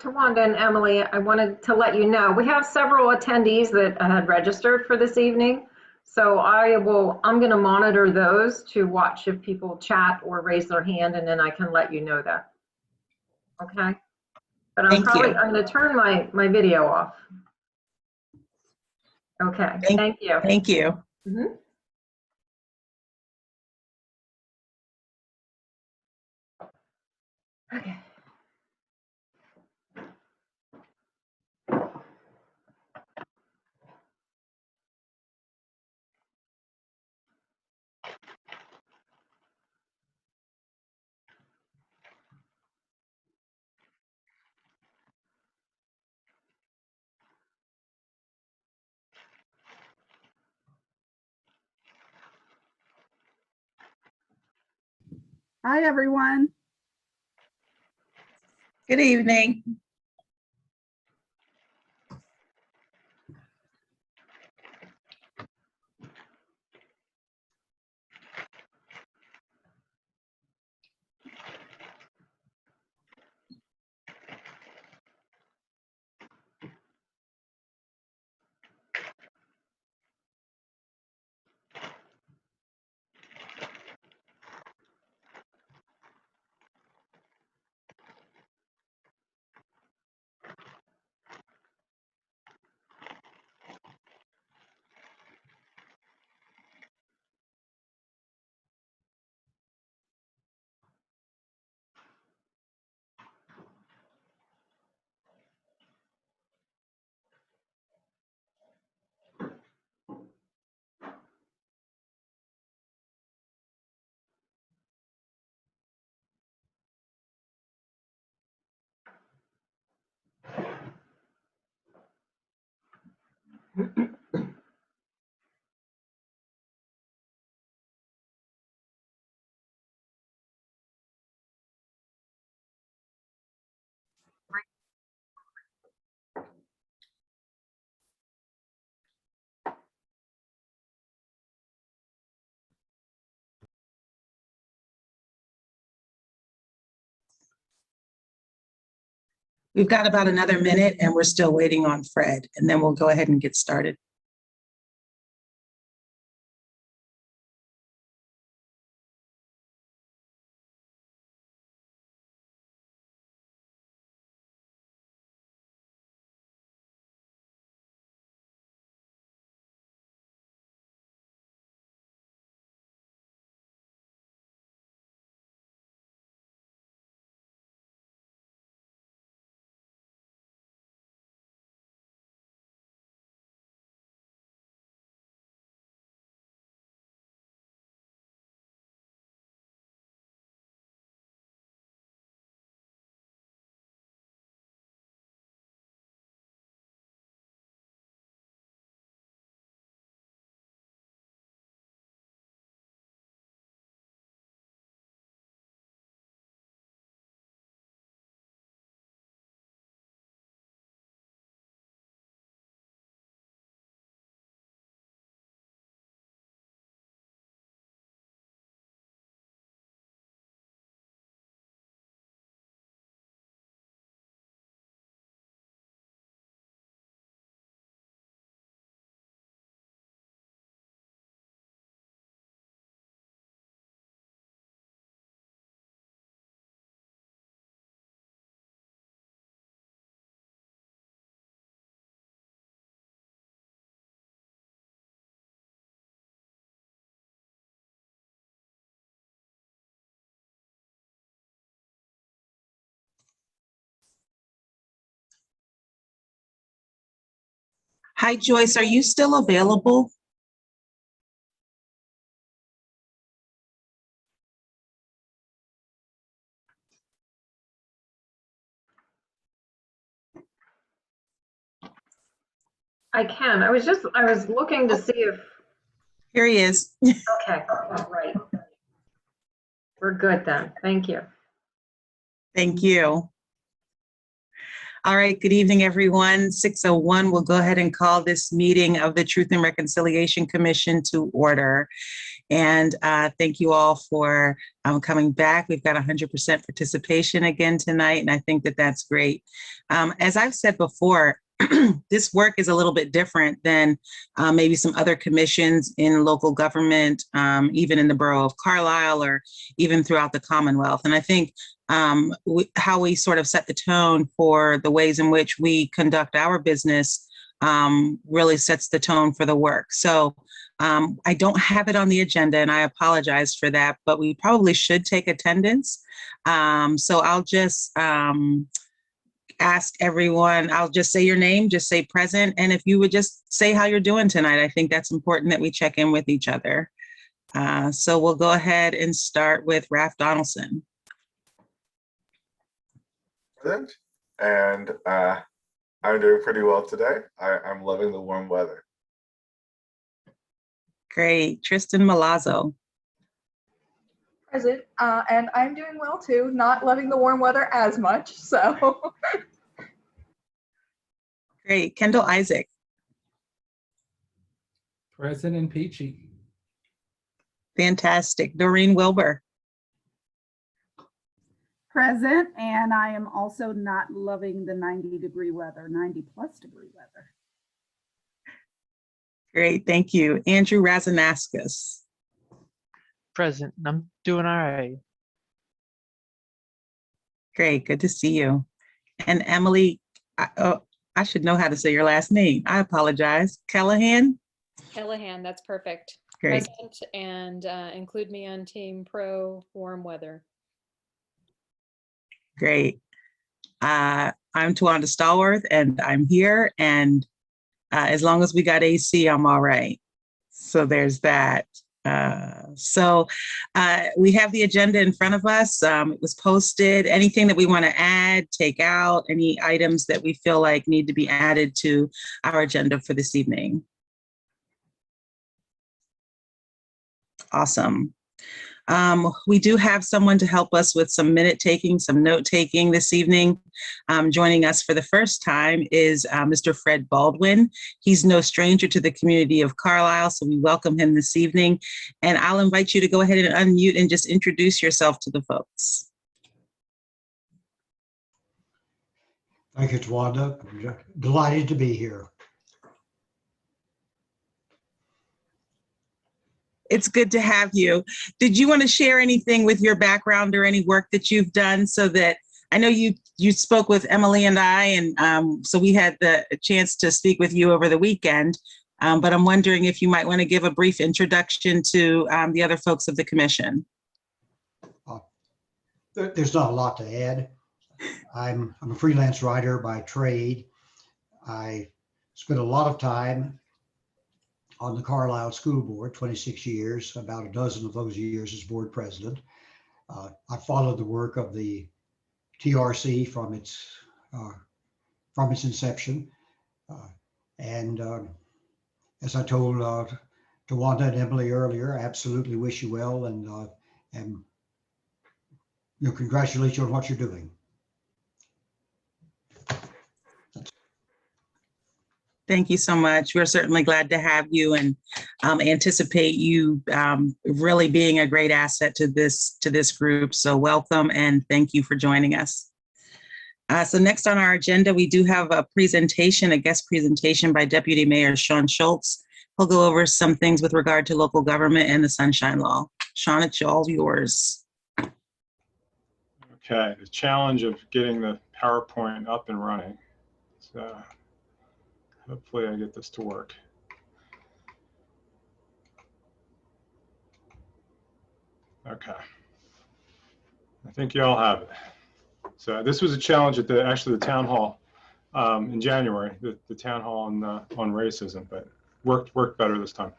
Tawanda and Emily, I wanted to let you know, we have several attendees that had registered for this evening. So I'm going to monitor those to watch if people chat or raise their hand, and then I can let you know that. Okay. But I'm going to turn my video off. Okay. Thank you. Thank you. Mm-hmm. Okay. Hi, everyone. Good evening. We've got about another minute and we're still waiting on Fred, and then we'll go ahead and get started. Hi, Joyce, are you still available? I can. I was looking to see if. Here he is. Okay, right. We're good then. Thank you. Thank you. All right, good evening, everyone. 6:01, we'll go ahead and call this meeting of the Truth and Reconciliation Commission to order. And thank you all for coming back. We've got 100% participation again tonight, and I think that that's great. As I've said before, this work is a little bit different than maybe some other commissions in local government, even in the borough of Carlisle or even throughout the Commonwealth. And I think how we sort of set the tone for the ways in which we conduct our business really sets the tone for the work. So I don't have it on the agenda, and I apologize for that, but we probably should take attendance. So I'll just ask everyone, I'll just say your name, just say present. And if you would just say how you're doing tonight, I think that's important that we check in with each other. So we'll go ahead and start with Ralph Donaldson. Present, and I'm doing pretty well today. I'm loving the warm weather. Great. Tristan Malazzo. Present, and I'm doing well too, not loving the warm weather as much, so. Great. Kendall Isaac. Present and peachy. Fantastic. Doreen Wilbur. Present, and I am also not loving the 90-degree weather, 90+ degree weather. Great. Thank you. Andrew Razanauskas. Present. I'm doing all right. Great. Good to see you. And Emily, I should know how to say your last name. I apologize. Callahan? Callahan, that's perfect. Great. Present, and include me on Team Pro Warm Weather. Great. I'm Tawanda Stallworth, and I'm here. And as long as we got AC, I'm all right. So there's that. So we have the agenda in front of us. It was posted. Anything that we want to add, take out, any items that we feel like need to be added to our agenda for this evening? Awesome. We do have someone to help us with some minute taking, some note taking this evening. Joining us for the first time is Mr. Fred Baldwin. He's no stranger to the community of Carlisle, so we welcome him this evening. And I'll invite you to go ahead and unmute and just introduce yourself to the folks. Thank you, Tawanda. Delighted to be here. It's good to have you. Did you want to share anything with your background or any work that you've done, so that I know you spoke with Emily and I, and so we had the chance to speak with you over the weekend, but I'm wondering if you might want to give a brief introduction to the other folks of the commission. There's not a lot to add. I'm a freelance writer by trade. I spent a lot of time on the Carlisle School Board, 26 years, about a dozen of those years as board president. I followed the work of the TRC from its inception. As I told Tawanda and Emily earlier, I absolutely wish you well, and congratulate you on what you're doing. Thank you so much. We're certainly glad to have you, and anticipate you really being a great asset to this group. So welcome, and thank you for joining us. So next on our agenda, we do have a guest presentation by Deputy Mayor Sean Schultz. He'll go over some things with regard to local government and the Sunshine Law. Sean, it's all yours. Okay, the challenge of getting the PowerPoint up and running. So hopefully I get this to work. Okay. I think you all have it. So this was a challenge at actually the town hall in January, the town hall on racism, but worked better this time.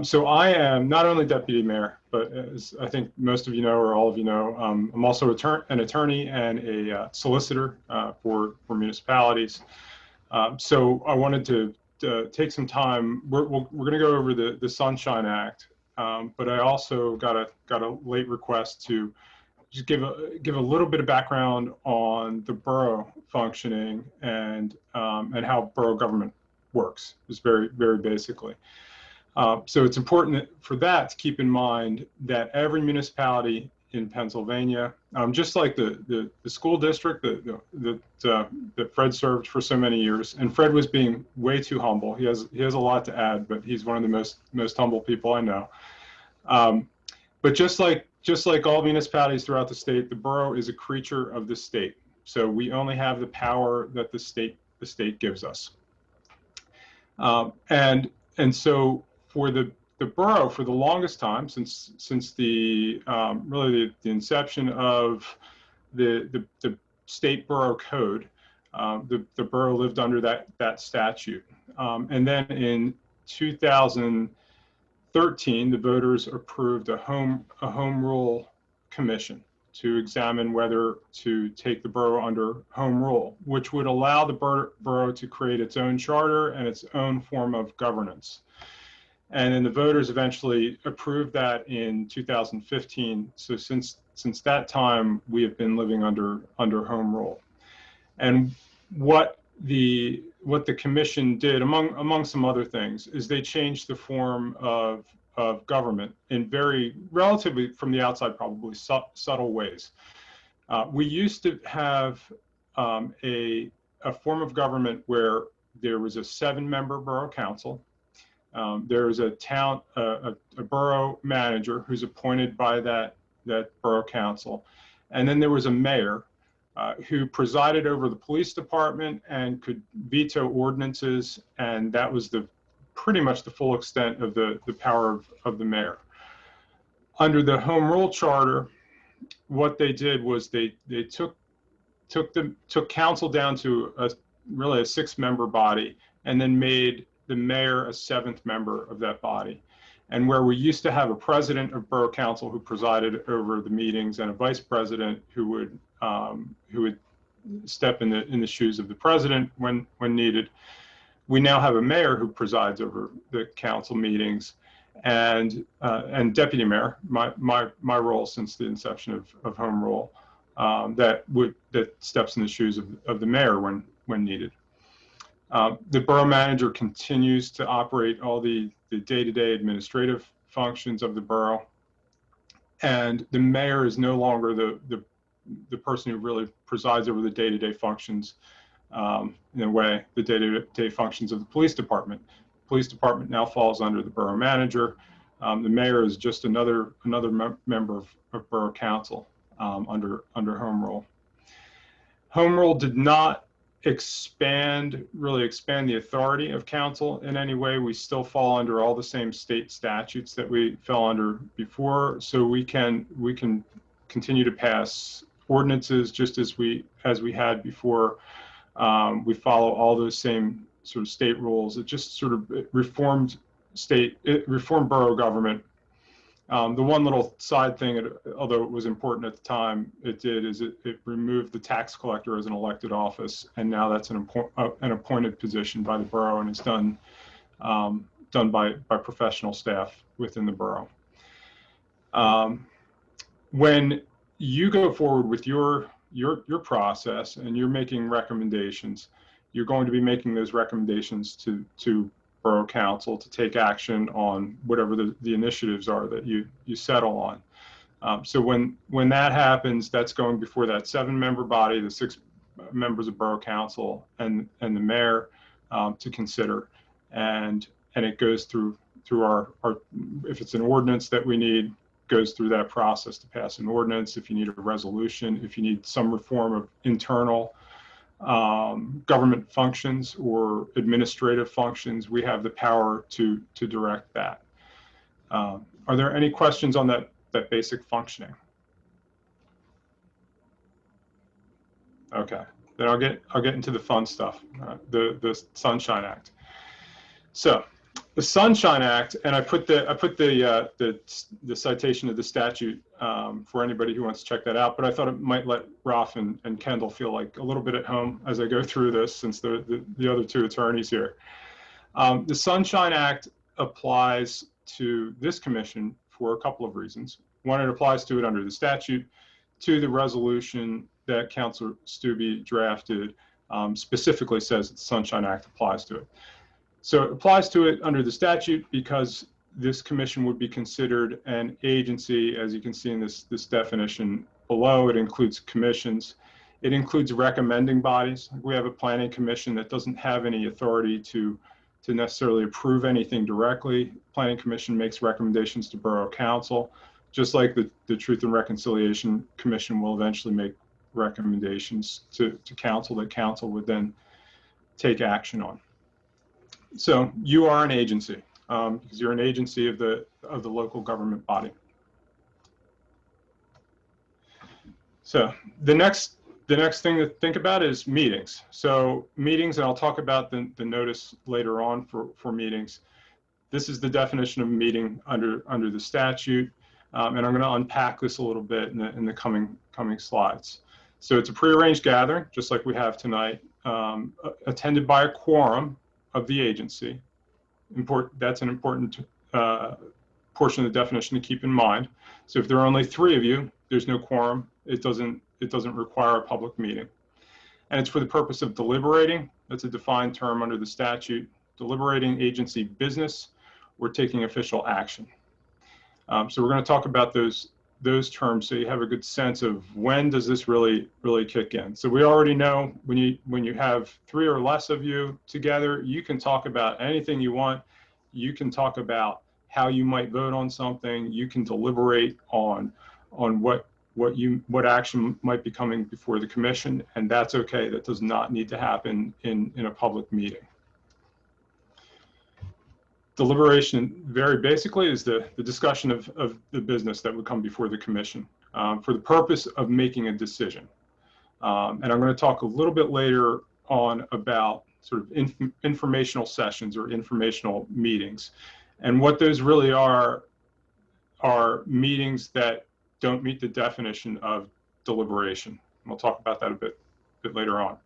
So I am not only deputy mayor, but as I think most of you know, or all of you know, I'm also an attorney and a solicitor for municipalities. So I wanted to take some time. We're going to go over the Sunshine Act, but I also got a late request to just give a little bit of background on the borough functioning and how borough government works, just very basically. So it's important for that to keep in mind that every municipality in Pennsylvania, just like the school district that Fred served for so many years, and Fred was being way too humble. He has a lot to add, but he's one of the most humble people I know. But just like all municipalities throughout the state, the borough is a creature of the state. So we only have the power that the state gives us. And so for the borough, for the longest time, since the really the inception of the state borough code, the borough lived under that statute. And then in 2013, the voters approved a home rule commission to examine whether to take the borough under home rule, which would allow the borough to create its own charter and its own form of governance. And then the voters eventually approved that in 2015. So since that time, we have been living under home rule. And what the commission did, among some other things, is they changed the form of government in very relatively, from the outside, probably subtle ways. We used to have a form of government where there was a 7-member borough council. There was a borough manager who's appointed by that borough council, and then there was a mayor who presided over the police department and could veto ordinances, and that was pretty much the full extent of the power of the mayor. Under the home rule charter, what they did was they took council down to really a 6-member body, and then made the mayor a 7th member of that body. And where we used to have a president of borough council who presided over the meetings and a vice president who would step in the shoes of the president when needed, we now have a mayor who presides over the council meetings, and deputy mayor, my role since the inception of home rule, that steps in the shoes of the mayor when needed. The borough manager continues to operate all the day-to-day administrative functions of the borough, and the mayor is no longer the person who really presides over the day-to-day functions. In a way, the day-to-day functions of the police department. Police department now falls under the borough manager. The mayor is just another member of borough council under home rule. Home rule did not really expand the authority of council in any way. We still fall under all the same state statutes that we fell under before, so we can continue to pass ordinances just as we had before. We follow all those same sort of state rules. It just sort of reformed borough government. The one little side thing, although it was important at the time, it removed the tax collector as an elected office, and now that's an appointed position by the borough, and it's done by professional staff within the borough. When you go forward with your process and you're making recommendations, you're going to be making those recommendations to borough council to take action on whatever the initiatives are that you settle on. So when that happens, that's going before that 7-member body, the 6 members of borough council, and the mayor to consider, and it goes through our if it's an ordinance that we need, goes through that process to pass an ordinance. If you need a resolution, if you need some reform of internal government functions or administrative functions, we have the power to direct that. Are there any questions on that basic functioning? Okay, then I'll get into the fun stuff, the Sunshine Act. So the Sunshine Act, and I put the citation of the statute for anybody who wants to check that out, but I thought it might let Ralph and Kendall feel like a little bit at home as I go through this, since the other 2 attorneys here. The Sunshine Act applies to this commission for a couple of reasons. One, it applies to it under the statute. 2, the resolution that Councilor Stube drafted specifically says that the Sunshine Act applies to it. So it applies to it under the statute because this commission would be considered an agency. As you can see in this definition below, it includes commissions. It includes recommending bodies. We have a planning commission that doesn't have any authority to necessarily approve anything directly. Planning commission makes recommendations to Borough Council, just like the Truth and Reconciliation Commission will eventually make recommendations to council that council would then take action on. So you are an agency because you're an agency of the local government body. So the next thing to think about is meetings. So meetings, and I'll talk about the notice later on for meetings. This is the definition of meeting under the statute, and I'm going to unpack this a little bit in the coming slides. So it's a prearranged gathering, just like we have tonight, attended by a quorum of the agency. That's an important portion of the definition to keep in mind. So if there are only 3 of you, there's no quorum. It doesn't require a public meeting. And it's for the purpose of deliberating. That's a defined term under the statute. Deliberating agency business or taking official action. So we're going to talk about those terms so you have a good sense of when does this really kick in. So we already know when you have 3 or less of you together, you can talk about anything you want. You can talk about how you might vote on something. You can deliberate on what action might be coming before the commission, and that's okay. That does not need to happen in a public meeting. Deliberation, very basically, is the discussion of the business that would come before the commission for the purpose of making a decision. And I'm going to talk a little bit later on about sort of informational sessions or informational meetings. And what those really are meetings that don't meet the definition of deliberation. And we'll talk about that a bit later on.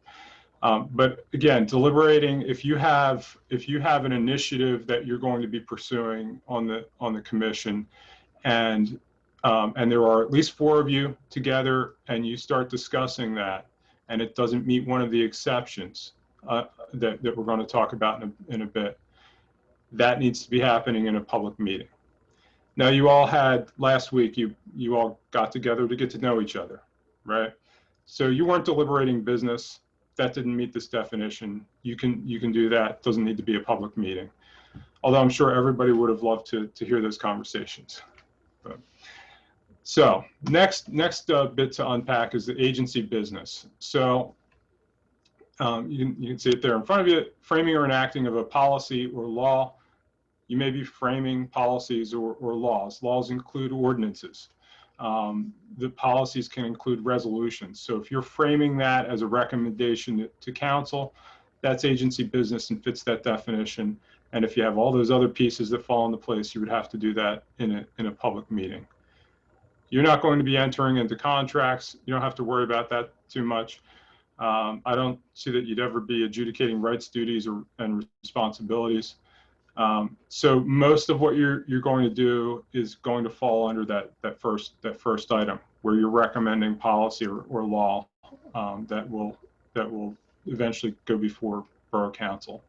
But again, deliberating, if you have an initiative that you're going to be pursuing on the commission, and there are at least 4 of you together, and you start discussing that, and it doesn't meet one of the exceptions that we're going to talk about in a bit, that needs to be happening in a public meeting. Now, you all had last week, you all got together to get to know each other, right? So you weren't deliberating business. That didn't meet this definition. You can do that. Doesn't need to be a public meeting. Although I'm sure everybody would have loved to hear those conversations. But, so next bit to unpack is the agency business. So you can see it there in front of you, framing or enacting of a policy or law. You may be framing policies or laws. Laws include ordinances. The policies can include resolutions. So if you're framing that as a recommendation to council, that's agency business and fits that definition. And if you have all those other pieces that fall into place, you would have to do that in a public meeting. You're not going to be entering into contracts. You don't have to worry about that too much. I don't see that you'd ever be adjudicating rights, duties, and responsibilities. So most of what you're going to do is going to fall under that first item, where you're recommending policy or law that will eventually go before Borough Council.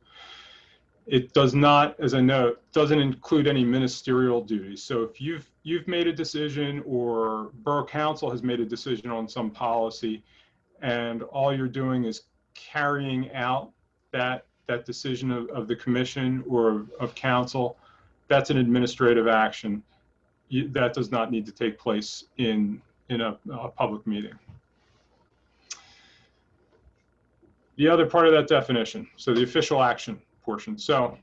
It does not, as I note, doesn't include any ministerial duties. So if you've made a decision, or Borough Council has made a decision on some policy, and all you're doing is carrying out that decision of the commission or of council, that's an administrative action. That does not need to take place in a public meeting. The other part of that definition, so the official action portion. So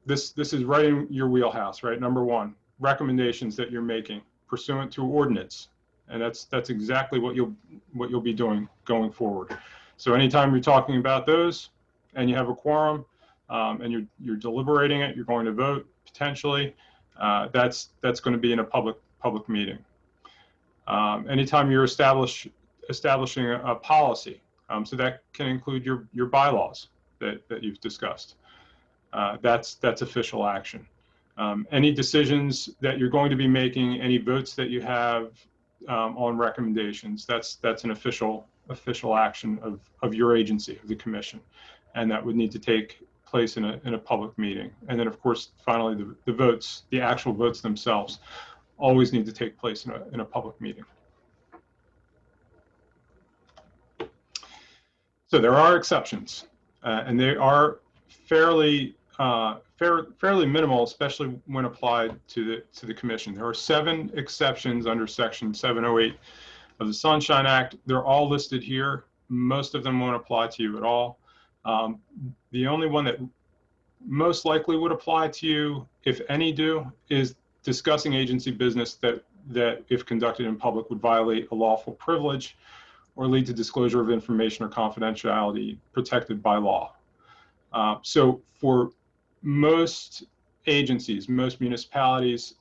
this is right in your wheelhouse, right? Number 1, recommendations that you're making pursuant to ordinance, and that's exactly what you'll be doing going forward. So anytime you're talking about those, and you have a quorum, and you're deliberating it, you're going to vote potentially, that's going to be in a public meeting. Anytime you're establishing a policy, so that can include your bylaws that you've discussed. That's official action. Any decisions that you're going to be making, any votes that you have on recommendations, that's an official action of your agency, of the commission. And that would need to take place in a public meeting. And then, of course, finally, the votes, the actual votes themselves, always need to take place in a public meeting. So there are exceptions, and they are fairly minimal, especially when applied to the commission. There are 7 exceptions under Section 708 of the Sunshine Act. They're all listed here. Most of them won't apply to you at all. The only one that most likely would apply to you, if any do, is discussing agency business that if conducted in public would violate a lawful privilege or lead to disclosure of information or confidentiality protected by law. So for most agencies, most municipalities,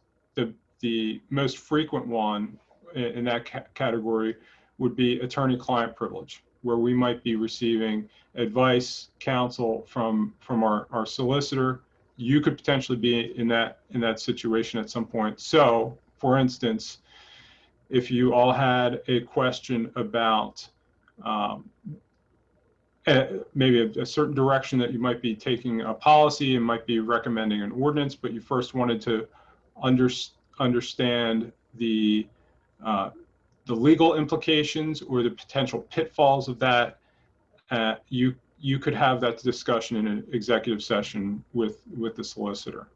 the most frequent one in that category would be attorney-client privilege, where we might be receiving advice, counsel from our solicitor. You could potentially be in that situation at some point. So, for instance, if you all had a question about maybe a certain direction that you might be taking a policy and might be recommending an ordinance, but you first wanted to understand the legal implications or the potential pitfalls of that, you could have that discussion in an executive session with the solicitor.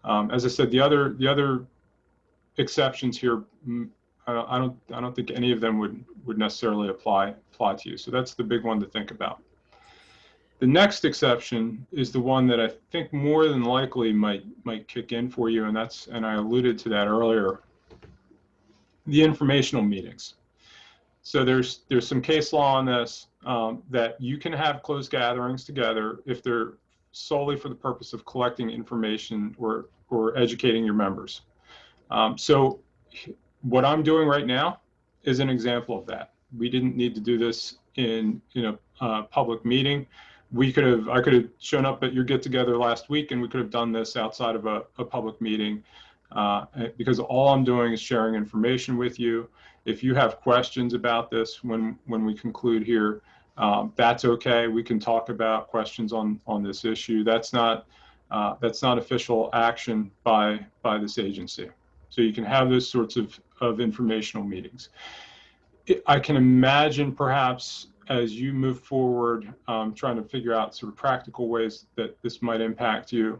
As I said, the other exceptions here, I don't think any of them would necessarily apply to you. So that's the big one to think about. The next exception is the one that I think more than likely might kick in for you, and I alluded to that earlier. The informational meetings. So there's some case law on this, that you can have closed gatherings together if they're solely for the purpose of collecting information or educating your members. So what I'm doing right now is an example of that. We didn't need to do this in a public meeting. I could have shown up at your get together last week and we could have done this outside of a public meeting, because all I'm doing is sharing information with you. If you have questions about this when we conclude here, that's okay. We can talk about questions on this issue. That's not official action by this agency. So you can have those sorts of informational meetings. I can imagine perhaps as you move forward, trying to figure out sort of practical ways that this might impact you.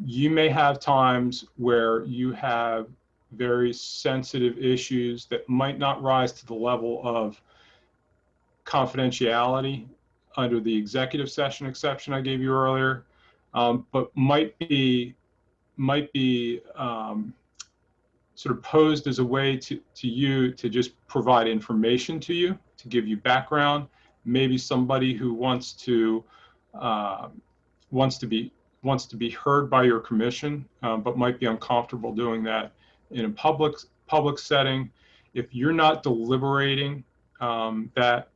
You may have times where you have very sensitive issues that might not rise to the level of confidentiality under the executive session exception I gave you earlier, but might be sort of posed as a way to you to just provide information to you, to give you background. Maybe somebody who wants to be heard by your commission, but might be uncomfortable doing that in a public setting. If you're not deliberating that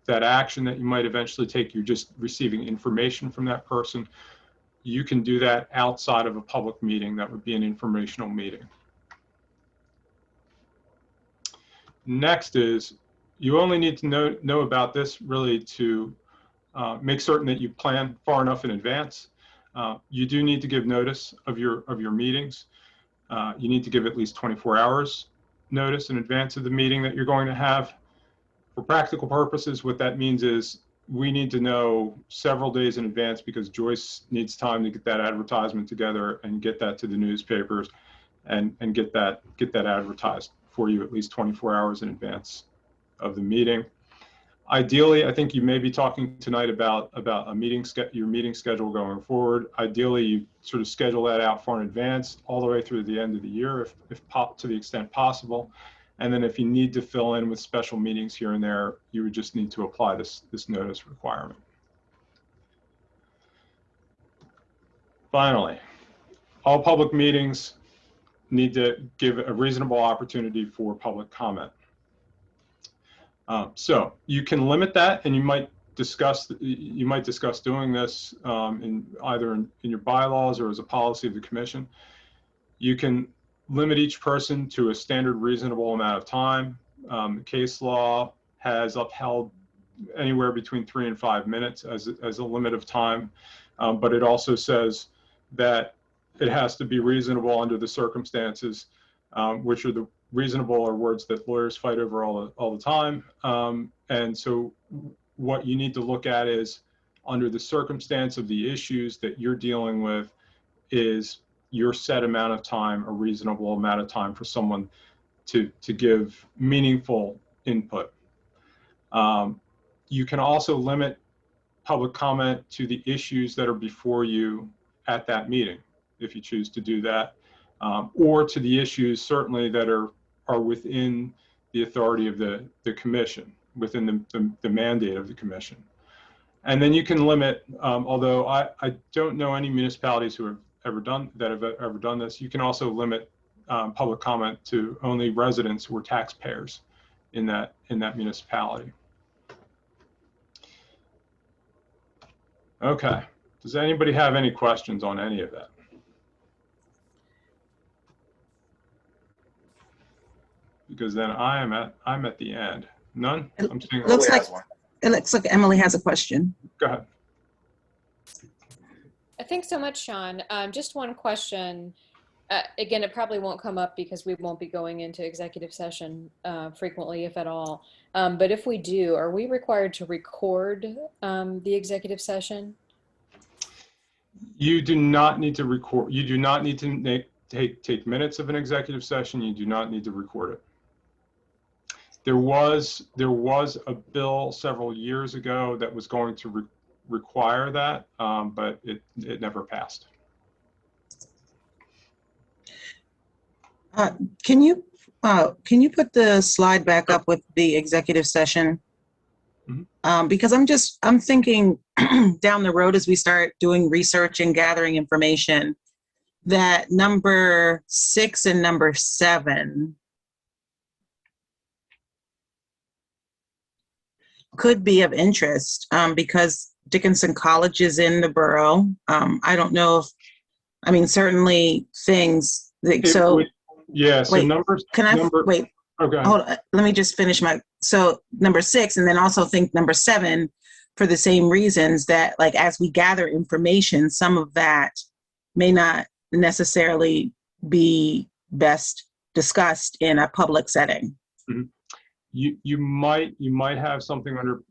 action that you might eventually take, you're just receiving information from that person. You can do that outside of a public meeting. That would be an informational meeting. Next is, you only need to know about this really to make certain that you plan far enough in advance. You do need to give notice of your meetings. You need to give at least 24 hours notice in advance of the meeting that you're going to have. For practical purposes, what that means is we need to know several days in advance, because Joyce needs time to get that advertisement together and get that to the newspapers and get that advertised for you at least 24 hours in advance of the meeting. Ideally, I think you may be talking tonight about your meeting schedule going forward. Ideally, you sort of schedule that out far in advance, all the way through the end of the year, if to the extent possible. And then if you need to fill in with special meetings here and there, you would just need to apply this notice requirement. Finally, all public meetings need to give a reasonable opportunity for public comment. So you can limit that, and you might discuss doing this either in your bylaws or as a policy of the commission. You can limit each person to a standard reasonable amount of time. Case law has upheld anywhere between 3 and 5 minutes as a limit of time. But it also says that it has to be reasonable under the circumstances, which are the reasonable are words that lawyers fight over all the time. And so what you need to look at is, under the circumstance of the issues that you're dealing with, is your set amount of time a reasonable amount of time for someone to give meaningful input. You can also limit public comment to the issues that are before you at that meeting, if you choose to do that, or to the issues certainly that are within the authority of the commission, within the mandate of the commission. And then you can limit, although I don't know any municipalities who have ever done this, you can also limit public comment to only residents who are taxpayers in that municipality. Okay, does anybody have any questions on any of that? Because then I'm at the end. None? I'm seeing. Looks Emily like has one. it looks like Emily has a question. Go ahead. Thanks so much, Sean. Just one question. Again, it probably won't come up because we won't be going into executive session frequently, if at all. But if we do, are we required to record the executive session? You do not need to record. You do not need to take minutes of an executive session. You do not need to record it. There was a bill several years ago that was going to require that, but it never passed. Can you put the slide back up with the executive session? Because I'm thinking down the road as we start doing research and gathering information, that number 6 and number 7 could be of interest, because Dickinson College is in the borough. I don't know if, I mean, certainly things that, so. Yeah, so wait, numbers. Wait, Okay. hold on, let me just finish so number 6, and then also think number 7 for the same reasons that, like, as we gather information, some of that may not necessarily be best discussed in a public setting. Mm-hmm. You might have something under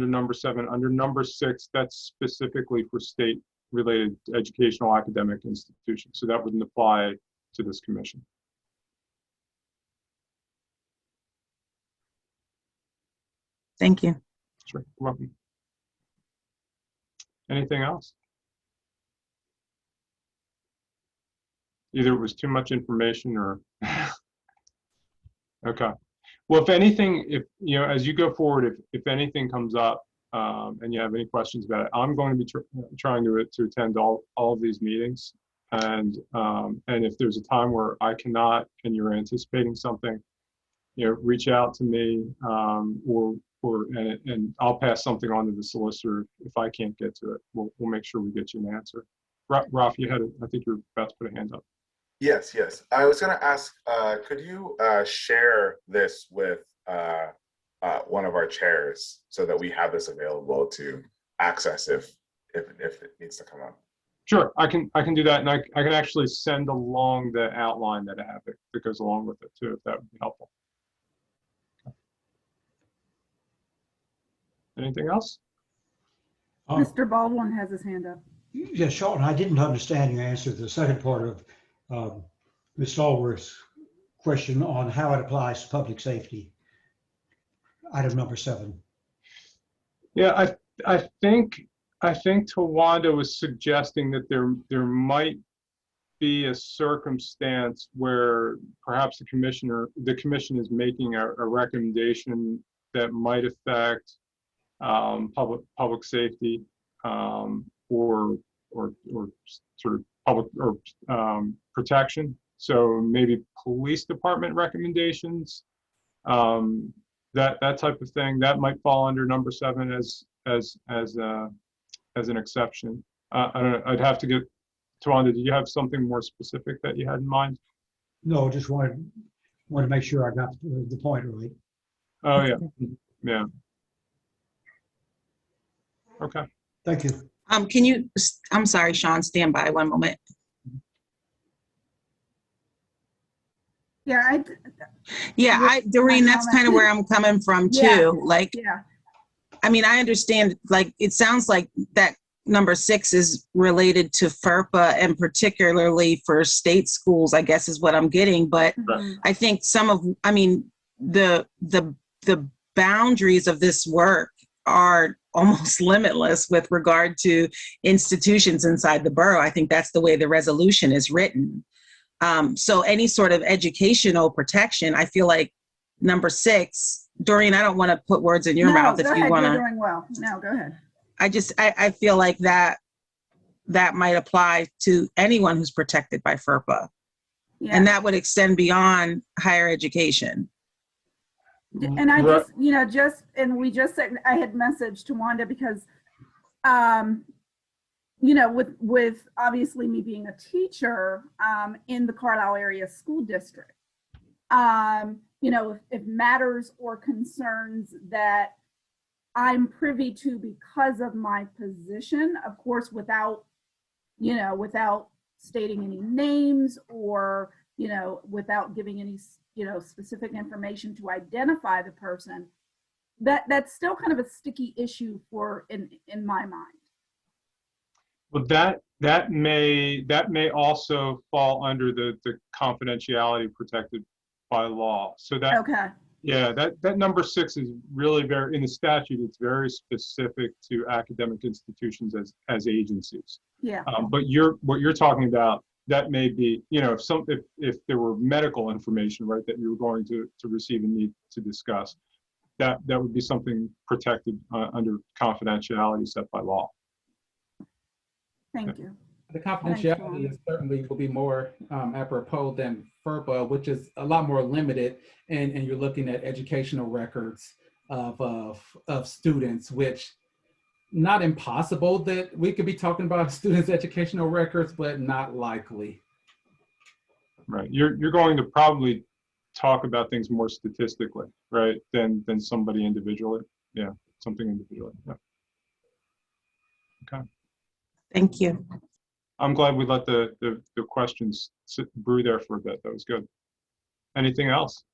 number 7. Under number 6, that's specifically for state-related educational academic institutions, so that wouldn't apply to this commission. Thank you. Sure, you're welcome. Anything else? Either it was too much information or okay. Well, if anything, as you go forward, if anything comes up and you have any questions about it, I'm going to be trying to attend all of these meetings, and if there's a time where I cannot and you're anticipating something, reach out to me, and I'll pass something on to the solicitor if I can't get to it. We'll make sure we get you an answer. Ralph, I think you're about to put a hand up. Yes. I was going to ask, could you share this with one of our chairs so that we have this available to access if it needs to come up? Sure, I can do that, and I can actually send along the outline that I have that goes along with it too, if that would be helpful. Anything else? Mr. Baldwin has his hand up. Yeah, Sean, I didn't understand your answer to the second part of Ms. Stallworth's question on how it applies to public safety. Item number 7. Yeah, I think Tawanda was suggesting that there might be a circumstance where perhaps the commission is making a recommendation that might affect public safety, or sort of public or protection. So maybe police department recommendations, that type of thing, that might fall under number 7 as an exception. I don't know. I'd have to get Tawanda. Do you have something more specific that you had in mind? No, just wanted to make sure I got the point right. Oh yeah, yeah. Okay. Thank you. Can you, I'm sorry, Sean, stand by one moment. Yeah, Yeah, Doreen, that's kind of where I'm coming from Yeah. too. Like, yeah, I mean, I understand, like, it sounds like that number 6 is related to FERPA and particularly for state schools, I guess is what I'm getting. But mhm. I think I mean, the boundaries of this work are almost limitless with regard to institutions inside the borough. I think that's the way the resolution is written. So any sort of educational protection, I feel like number 6, Doreen, I don't want to put words in your No, mouth go if you ahead, want you're to. doing well. No, go ahead. I feel like that might apply to anyone who's protected by FERPA. Yeah. And that would extend beyond higher education. And I Right. and we just said, I had messaged to Wanda because, with obviously me being a teacher in the Carlisle area school district, if matters or concerns that I'm privy to because of my position, of course, without stating any names or, without giving any, specific information to identify the person, that's still kind of a sticky issue in my mind. Well, that may also fall under the confidentiality protected by law. So that, Okay. yeah, that number 6 is really very, in the statute, it's very specific to academic institutions as agencies. Yeah. But what you're talking about, that may be, if there were medical information, right, that you were going to receive and need to discuss, that would be something protected under confidentiality set by law. Thank you. The confidentiality is certainly will be more apropos than FERPA, which is a lot more limited, and you're looking at educational records of students, which not impossible that we could be talking about students' educational records, but not likely. Right. You're going to probably talk about things more statistically, right, than somebody individually. Yeah, something individually. Yeah. Okay. Thank you. I'm glad we let the questions brew there for a bit. That was good. Anything else?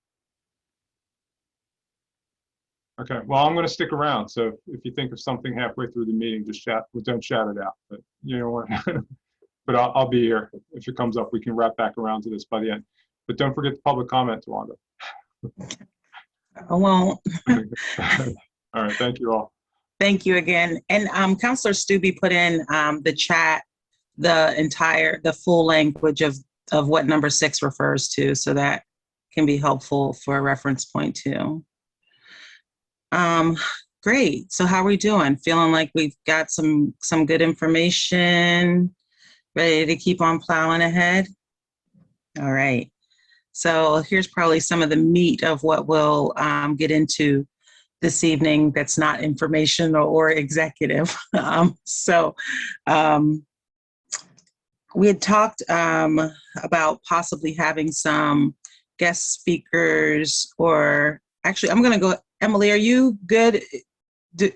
Okay, well, I'm going to stick around. So if you think of something halfway through the meeting, just chat. Well, don't shout it out. But you know what? But I'll be here. If it comes up, we can wrap back around to this by the end. But don't forget the public comment, Wanda. I won't. All right, thank you all. Thank you again. And Councillor Stubbe put in the chat the full language of what number 6 refers to, so that can be helpful for a reference point too. Great. So how are we doing? Feeling like we've got some good information, ready to keep on plowing ahead? All right. So here's probably some of the meat of what we'll get into this evening that's not informational or executive. We had talked about possibly having some guest speakers, or actually, I'm going to go. Emily, are you good to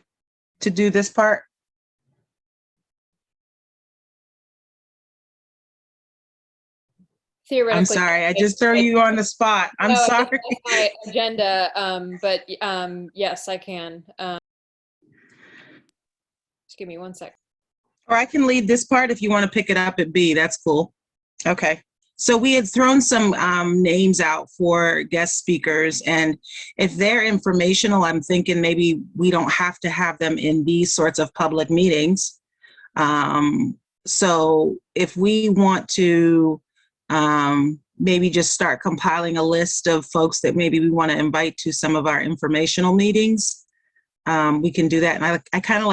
do this part? Theoretically. I'm sorry, I just threw you on the spot. I'm sorry. It's my agenda, but yes, I can. Just give me 1 sec. Or I can lead this part if you want to pick it up at B. That's cool. Okay. So we had thrown some names out for guest speakers, and if they're informational, I'm thinking maybe we don't have to have them in these sorts of public meetings. So if we want to maybe just start compiling a list of folks that maybe we want to invite to some of our informational meetings, we can do that. And I kind of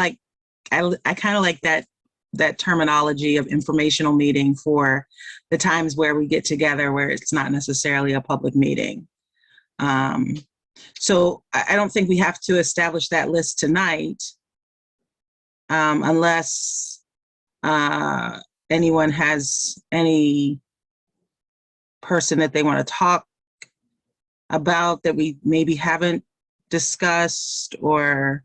like that terminology of informational meeting for the times where we get together where it's not necessarily a public meeting. So I don't think we have to establish that list tonight unless anyone has any person that they want to talk about that we maybe haven't discussed, or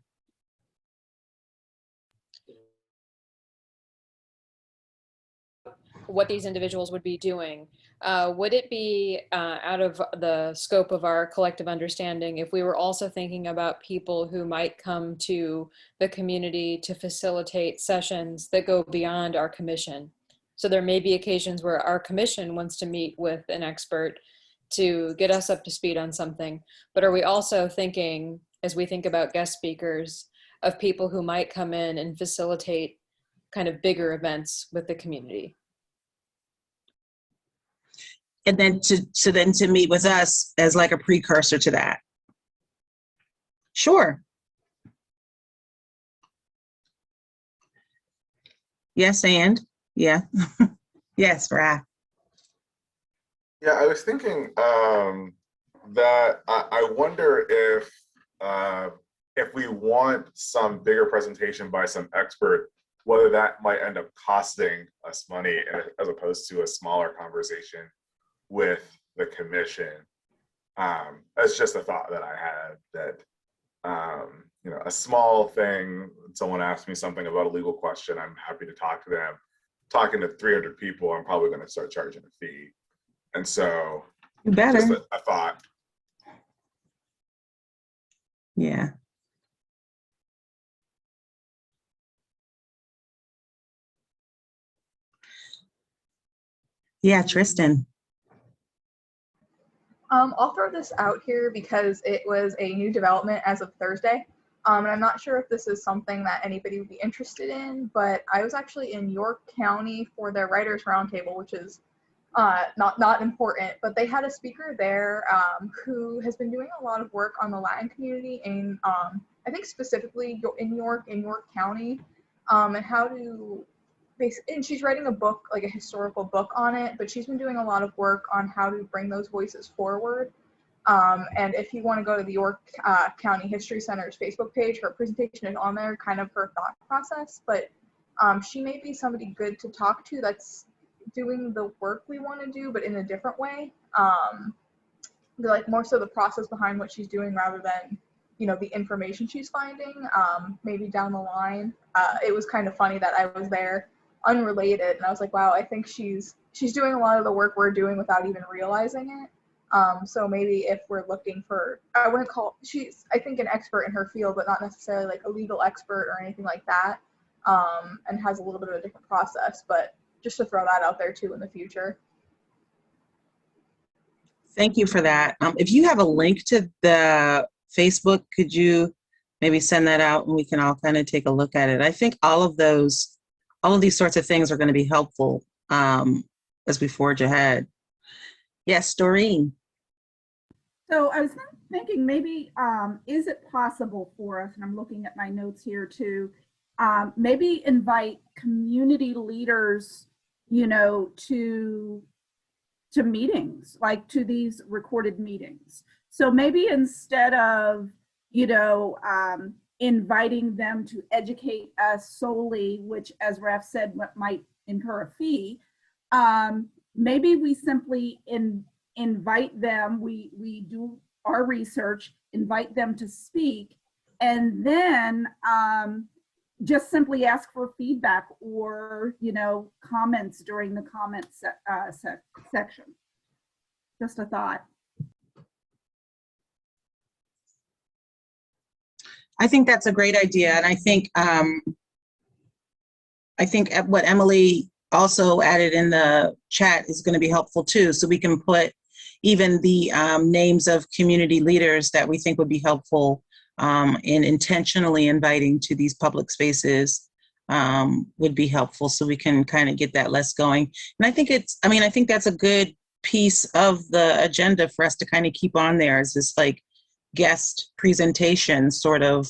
what these individuals would be doing, would it be out of the scope of our collective understanding if we were also thinking about people who might come to the community to facilitate sessions that go beyond our commission? So there may be occasions where our commission wants to meet with an expert to get us up to speed on something, but are we also thinking, as we think about guest speakers, of people who might come in and facilitate kind of bigger events with the community? And then to meet with us as like a precursor to that. Sure. Yes, and yeah. Yes, Raph. Yeah, I was thinking that I wonder if we want some bigger presentation by some expert, whether that might end up costing us money as opposed to a smaller conversation with the commission. That's just a thought that I had, that you know, a small thing, someone asked me something about a legal question, I'm happy to talk to them. Talking to 300 people, I'm probably going to start charging a fee. And so, You better. just a thought. Yeah. Yeah, Tristan. I'll throw this out here because it was a new development as of Thursday. And I'm not sure if this is something that anybody would be interested in, but I was actually in York County for their Writers Roundtable, which is not important, but they had a speaker there who has been doing a lot of work on the Latin community in, I think specifically in York County, and how to and she's writing a book, like a historical book on it, but she's been doing a lot of work on how to bring those voices forward. And if you want to go to the York County History Center's Facebook page, her presentation is on there, kind of her thought process, but she may be somebody good to talk to that's doing the work we want to do, but in a different way. Like more so the process behind what she's doing rather than, you know, the information she's finding, maybe down the line. It was kind of funny that I was there unrelated and I was like, wow, I think she's doing a lot of the work we're doing without even realizing it. So maybe if we're looking for, I wouldn't call, she's, I think, an expert in her field, but not necessarily like a legal expert or anything like that, and has a little bit of a different process, but just to throw that out there too in the future. Thank you for that. If you have a link to the Facebook, could you maybe send that out and we can all kind of take a look at it? I think all of these sorts of things are going to be helpful as we forge ahead. Yes, Doreen. So I was thinking maybe, is it possible for us, and I'm looking at my notes here too, maybe invite community leaders, you know, to meetings, like to these recorded meetings. So maybe instead of, you know, inviting them to educate us solely, which as Raph said, might incur a fee, maybe we simply invite them, we do our research, invite them to speak, and then just simply ask for feedback or, you know, comments during the comments section. Just a thought. I think that's a great idea. And I think what Emily also added in the chat is going to be helpful too. So we can put even the names of community leaders that we think would be helpful in intentionally inviting to these public spaces would be helpful, so we can kind of get that list going. And I think I think that's a good piece of the agenda for us to kind of keep on there, is this like guest presentation sort of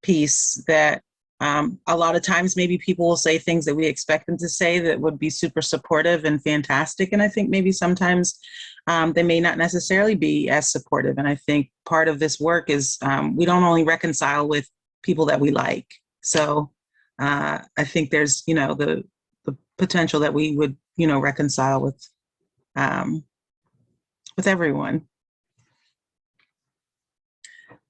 piece that a lot of times maybe people will say things that we expect them to say that would be super supportive and fantastic. And I think maybe sometimes they may not necessarily be as supportive. And I think part of this work is we don't only reconcile with people that we like. So I think there's, you know, the potential that we would, you know, reconcile with everyone.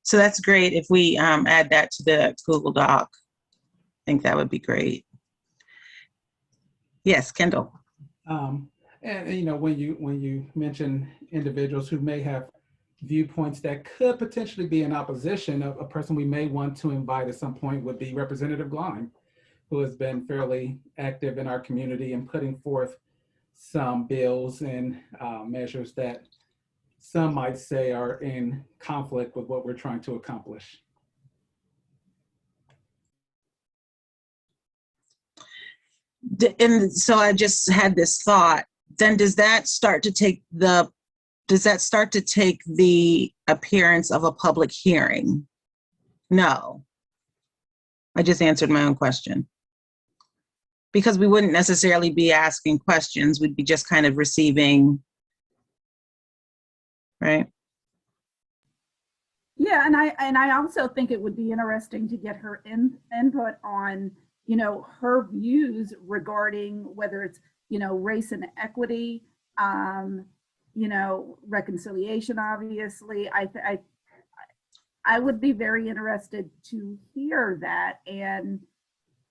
So that's great. If we add that to the Google Doc, I think that would be great. Yes, Kendall. And you know, when you mention individuals who may have viewpoints that could potentially be in opposition, a person we may want to invite at some point would be Representative Gleim, who has been fairly active in our community and putting forth some bills and measures that some might say are in conflict with what we're trying to accomplish. And so I just had this thought, then does that start to take the appearance of a public hearing? No. I just answered my own question. Because we wouldn't necessarily be asking questions, we'd be just kind of receiving, right? Yeah, and I also think it would be interesting to get her input on, you know, her views regarding whether it's, you know, race and equity, you know, reconciliation, obviously. I would be very interested to hear that, and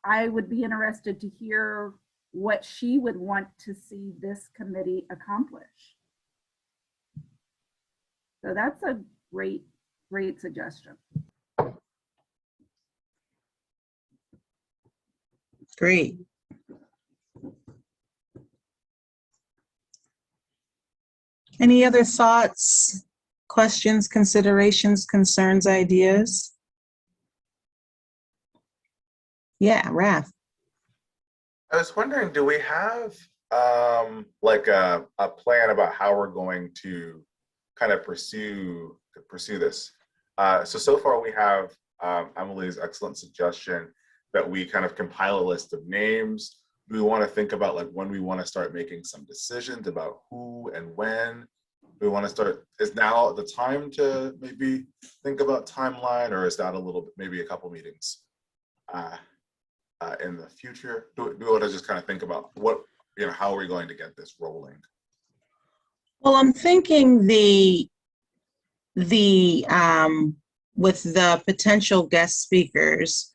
I would be interested to hear what she would want to see this committee accomplish. So that's a great suggestion. Great. Any other thoughts, questions, considerations, concerns, ideas? Yeah, Raph. I was wondering, do we have like a plan about how we're going to kind of pursue this? So far we have Emily's excellent suggestion that we kind of compile a list of names. Do we want to think about like when we want to start making some decisions about who and when? We want to start, is now the time to maybe think about timeline, or is that a little bit, maybe a couple meetings in the future? Do we want to just kind of think about what, you know, how are we going to get this rolling? Well, I'm thinking with the potential guest speakers,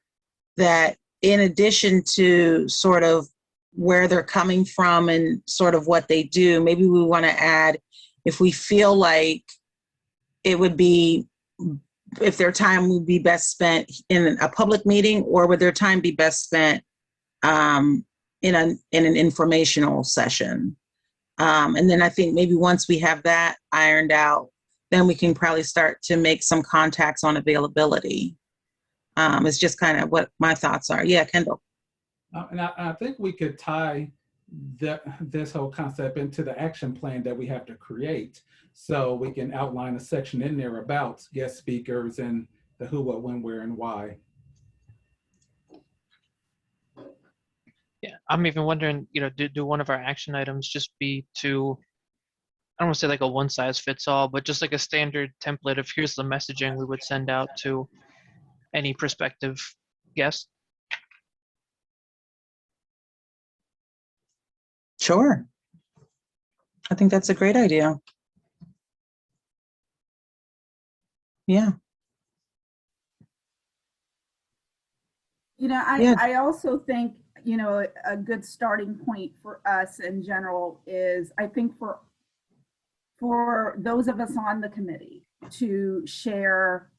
that in addition to sort of where they're coming from and sort of what they do, maybe we want to add, if we feel like it would be, if their time would be best spent in a public meeting, or would their time be best spent in an informational session. And then I think maybe once we have that ironed out, then we can probably start to make some contacts on availability. It's just kind of what my thoughts are. Yeah, Kendall. And I think we could tie this whole concept into the action plan that we have to create. So we can outline a section in there about guest speakers and the who, what, when, where, and why. Yeah, I'm even wondering, you know, do one of our action items just be to, I don't want to say like a one size fits all, but just like a standard template of here's the messaging we would send out to any prospective guest? Sure. I think that's a great idea. Yeah. You know, I also think, you know, a good starting point for us in general is, I think for those of us on the committee to share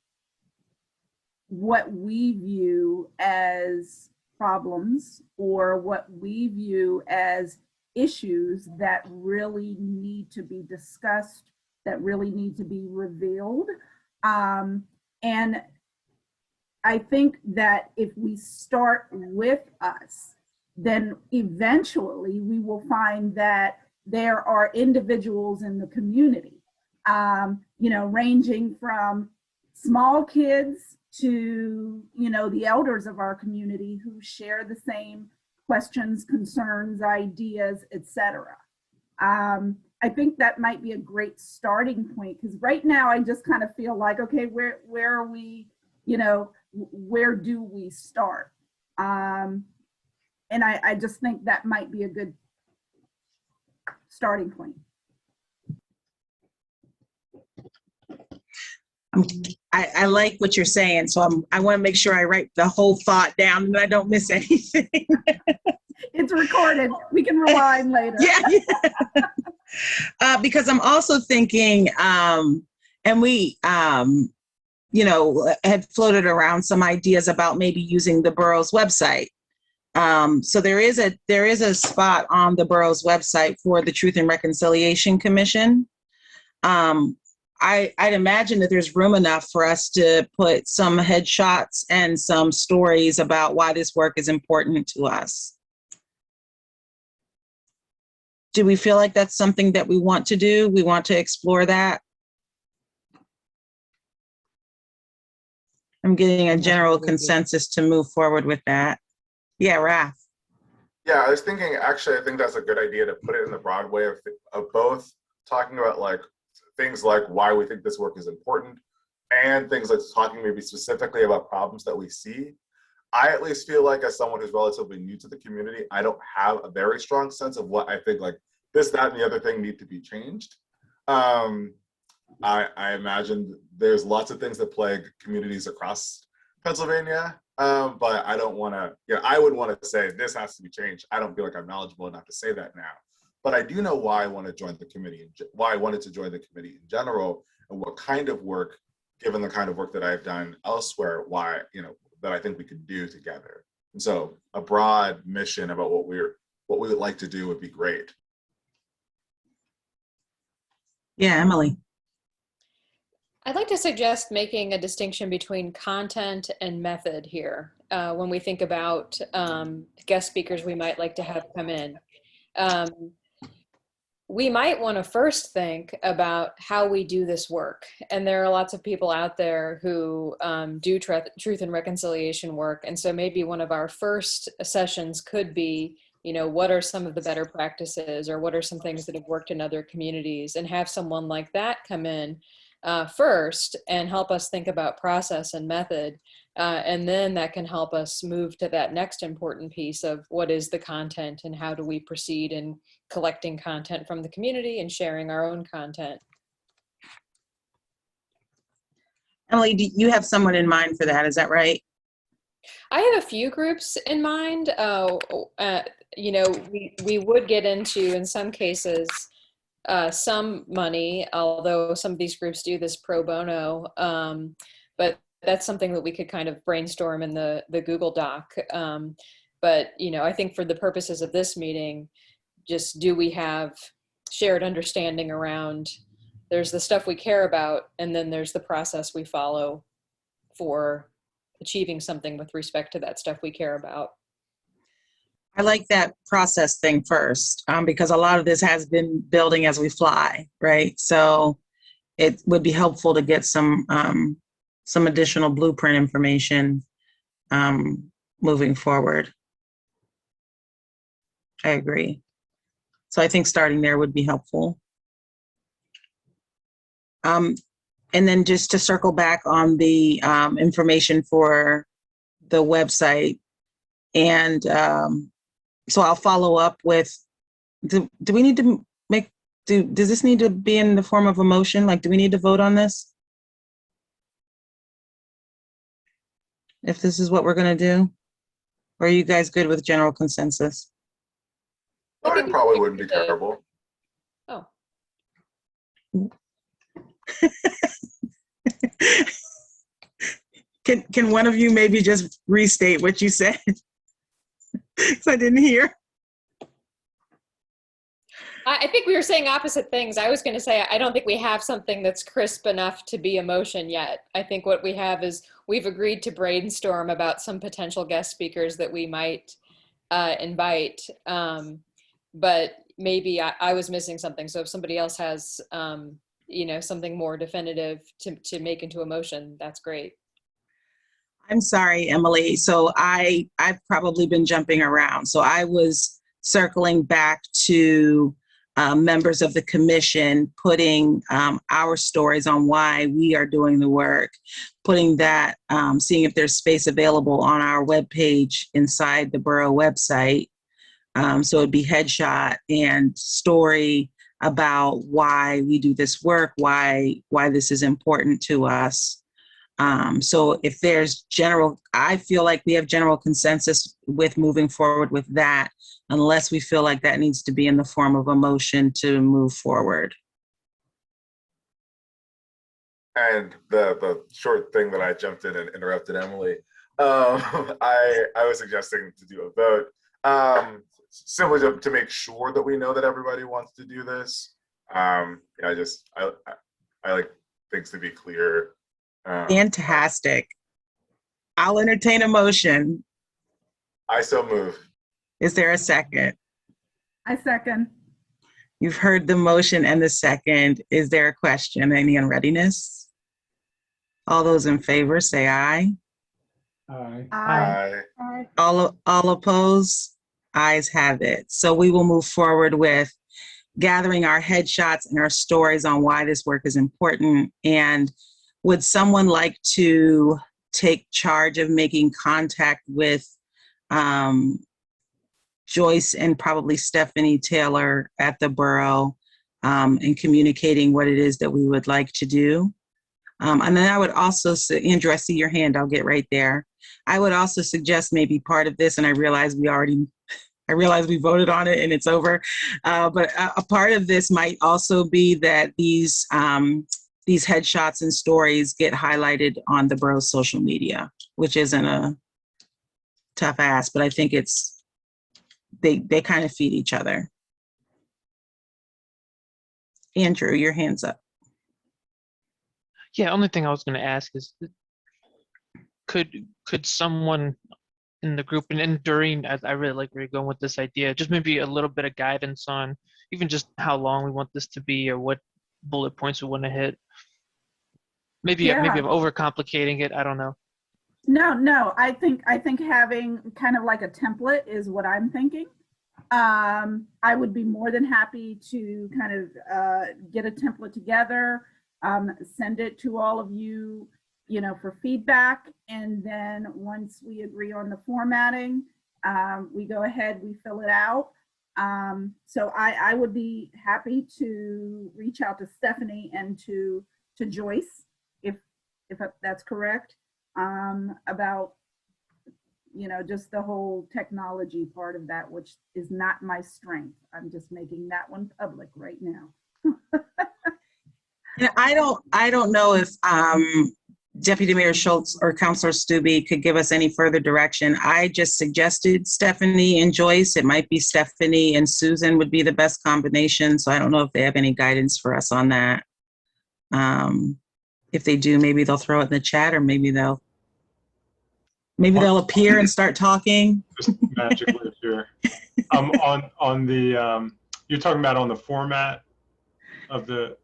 what we view as problems or what we view as issues that really need to be discussed, that really need to be revealed. And I think that if we start with us, then eventually we will find that there are individuals in the community, you know, ranging from small kids to, you know, the elders of our community who share the same questions, concerns, ideas, etc. I think that might be a great starting point, because right now I just kind of feel like, okay, where are we, you know, where do we start? And I just think that might be a good starting point. I like what you're saying, so I want to make sure I write the whole thought down and I don't miss anything. It's recorded. We can rewind later. Yeah. Because I'm also thinking, and we, had floated around some ideas about maybe using the borough's website. So there is a spot on the borough's website for the Truth and Reconciliation Commission. I'd imagine that there's room enough for us to put some headshots and some stories about why this work is important to us. Do we feel like that's something that we want to do? We want to explore that? I'm getting a general consensus to move forward with that. Yeah, Raph. Yeah, I was thinking, actually, I think that's a good idea to put it in the broad way of both talking about like things like why we think this work is important and things like talking maybe specifically about problems that we see. I at least feel like, as someone who's relatively new to the community, I don't have a very strong sense of what I think like this, that, and the other thing need to be changed. I imagine there's lots of things that plague communities across Pennsylvania, but I don't want to, I would want to say this has to be changed. I don't feel like I'm knowledgeable enough to say that now, but I do know why I want to join the committee, why I wanted to join the committee in general, and what kind of work, given the kind of work that I've done elsewhere, why, that I think we could do together. And so a broad mission about what we would like to do would be great. Yeah, Emily. I'd like to suggest making a distinction between content and method here when we think about guest speakers we might like to have come in. We might want to first think about how we do this work. And there are lots of people out there who do truth and reconciliation work. And so maybe one of our first sessions could be, what are some of the better practices, or what are some things that have worked in other communities, and have someone like that come in first and help us think about process and method. And then that can help us move to that next important piece of what is the content and how do we proceed in collecting content from the community and sharing our own content. Emily, do you have someone in mind for that? Is that right? I have a few groups in mind. We would get into, in some cases, some money, although some of these groups do this pro bono, but that's something that we could kind of brainstorm in the Google Doc. But, I think for the purposes of this meeting, just do we have shared understanding around, there's the stuff we care about, and then there's the process we follow for achieving something with respect to that stuff we care about. I like that process thing first, because a lot of this has been building as we fly, right? So it would be helpful to get some additional blueprint information moving forward. I agree. So I think starting there would be helpful. And then just to circle back on the information for the website, and so I'll follow up with, do we need to does this need to be in the form of a motion? Like, do we need to vote on this? If this is what we're gonna do? Or are you guys good with general consensus? Voting probably wouldn't be terrible. Oh. Can one of you maybe just restate what you said? Because I didn't hear. I think we were saying opposite things. I was going to say, I don't think we have something that's crisp enough to be a motion yet. I think what we have is we've agreed to brainstorm about some potential guest speakers that we might invite. But maybe I was missing something. So if somebody else has, something more definitive to make into a motion, that's great. I'm sorry, Emily. So I've probably been jumping around. So I was circling back to members of the commission, putting our stories on why we are doing the work, putting that, seeing if there's space available on our webpage inside the borough website. So it'd be headshot and story about why we do this work, why this is important to us. So if there's I feel like we have general consensus with moving forward with that, unless we feel like that needs to be in the form of a motion to move forward. And the short thing that I jumped in and interrupted Emily, I was suggesting to do a vote, simply to make sure that we know that everybody wants to do this. I like things to be clear. Fantastic. I'll entertain a motion. I so move. Is there a second? I second. You've heard the motion and the second. Is there a question? Any unreadiness? All those in favor say aye. Aye. Aye. Aye. All opposed? Ayes have it. So we will move forward with gathering our headshots and our stories on why this work is important. And would someone like to take charge of making contact with Joyce and probably Stephanie Taylor at the borough and communicating what it is that we would like to do? And then I would also say, Andrew, I see your hand. I'll get right there. I would also suggest maybe part of this, and I realize we voted on it and it's over. But a part of this might also be that these headshots and stories get highlighted on the borough's social media, which isn't a tough ask, but I think they kind of feed each other. Andrew, your hand's up. Yeah, only thing I was going to ask is, could someone in the group and during, I really like where you're going with this idea, just maybe a little bit of guidance on even just how long we want this to be or what bullet points we want to hit. Maybe I'm overcomplicating it. I don't know. No. I think having kind of like a template is what I'm thinking. I would be more than happy to kind of get a template together, send it to all of you, for feedback. And then once we agree on the formatting, we go ahead, we fill it out. So I would be happy to reach out to Stephanie and to Joyce, if that's correct, about, just the whole technology part of that, which is not my strength. I'm just making that one public right now. Yeah, I don't know if Deputy Mayor Schultz or Councilor Stubbe could give us any further direction. I just suggested Stephanie and Joyce. It might be Stephanie and Susan would be the best combination. So I don't know if they have any guidance for us on that. If they do, maybe they'll throw it in the chat, or maybe they'll appear and start talking. Just magically appear. On the you're talking about on the format of the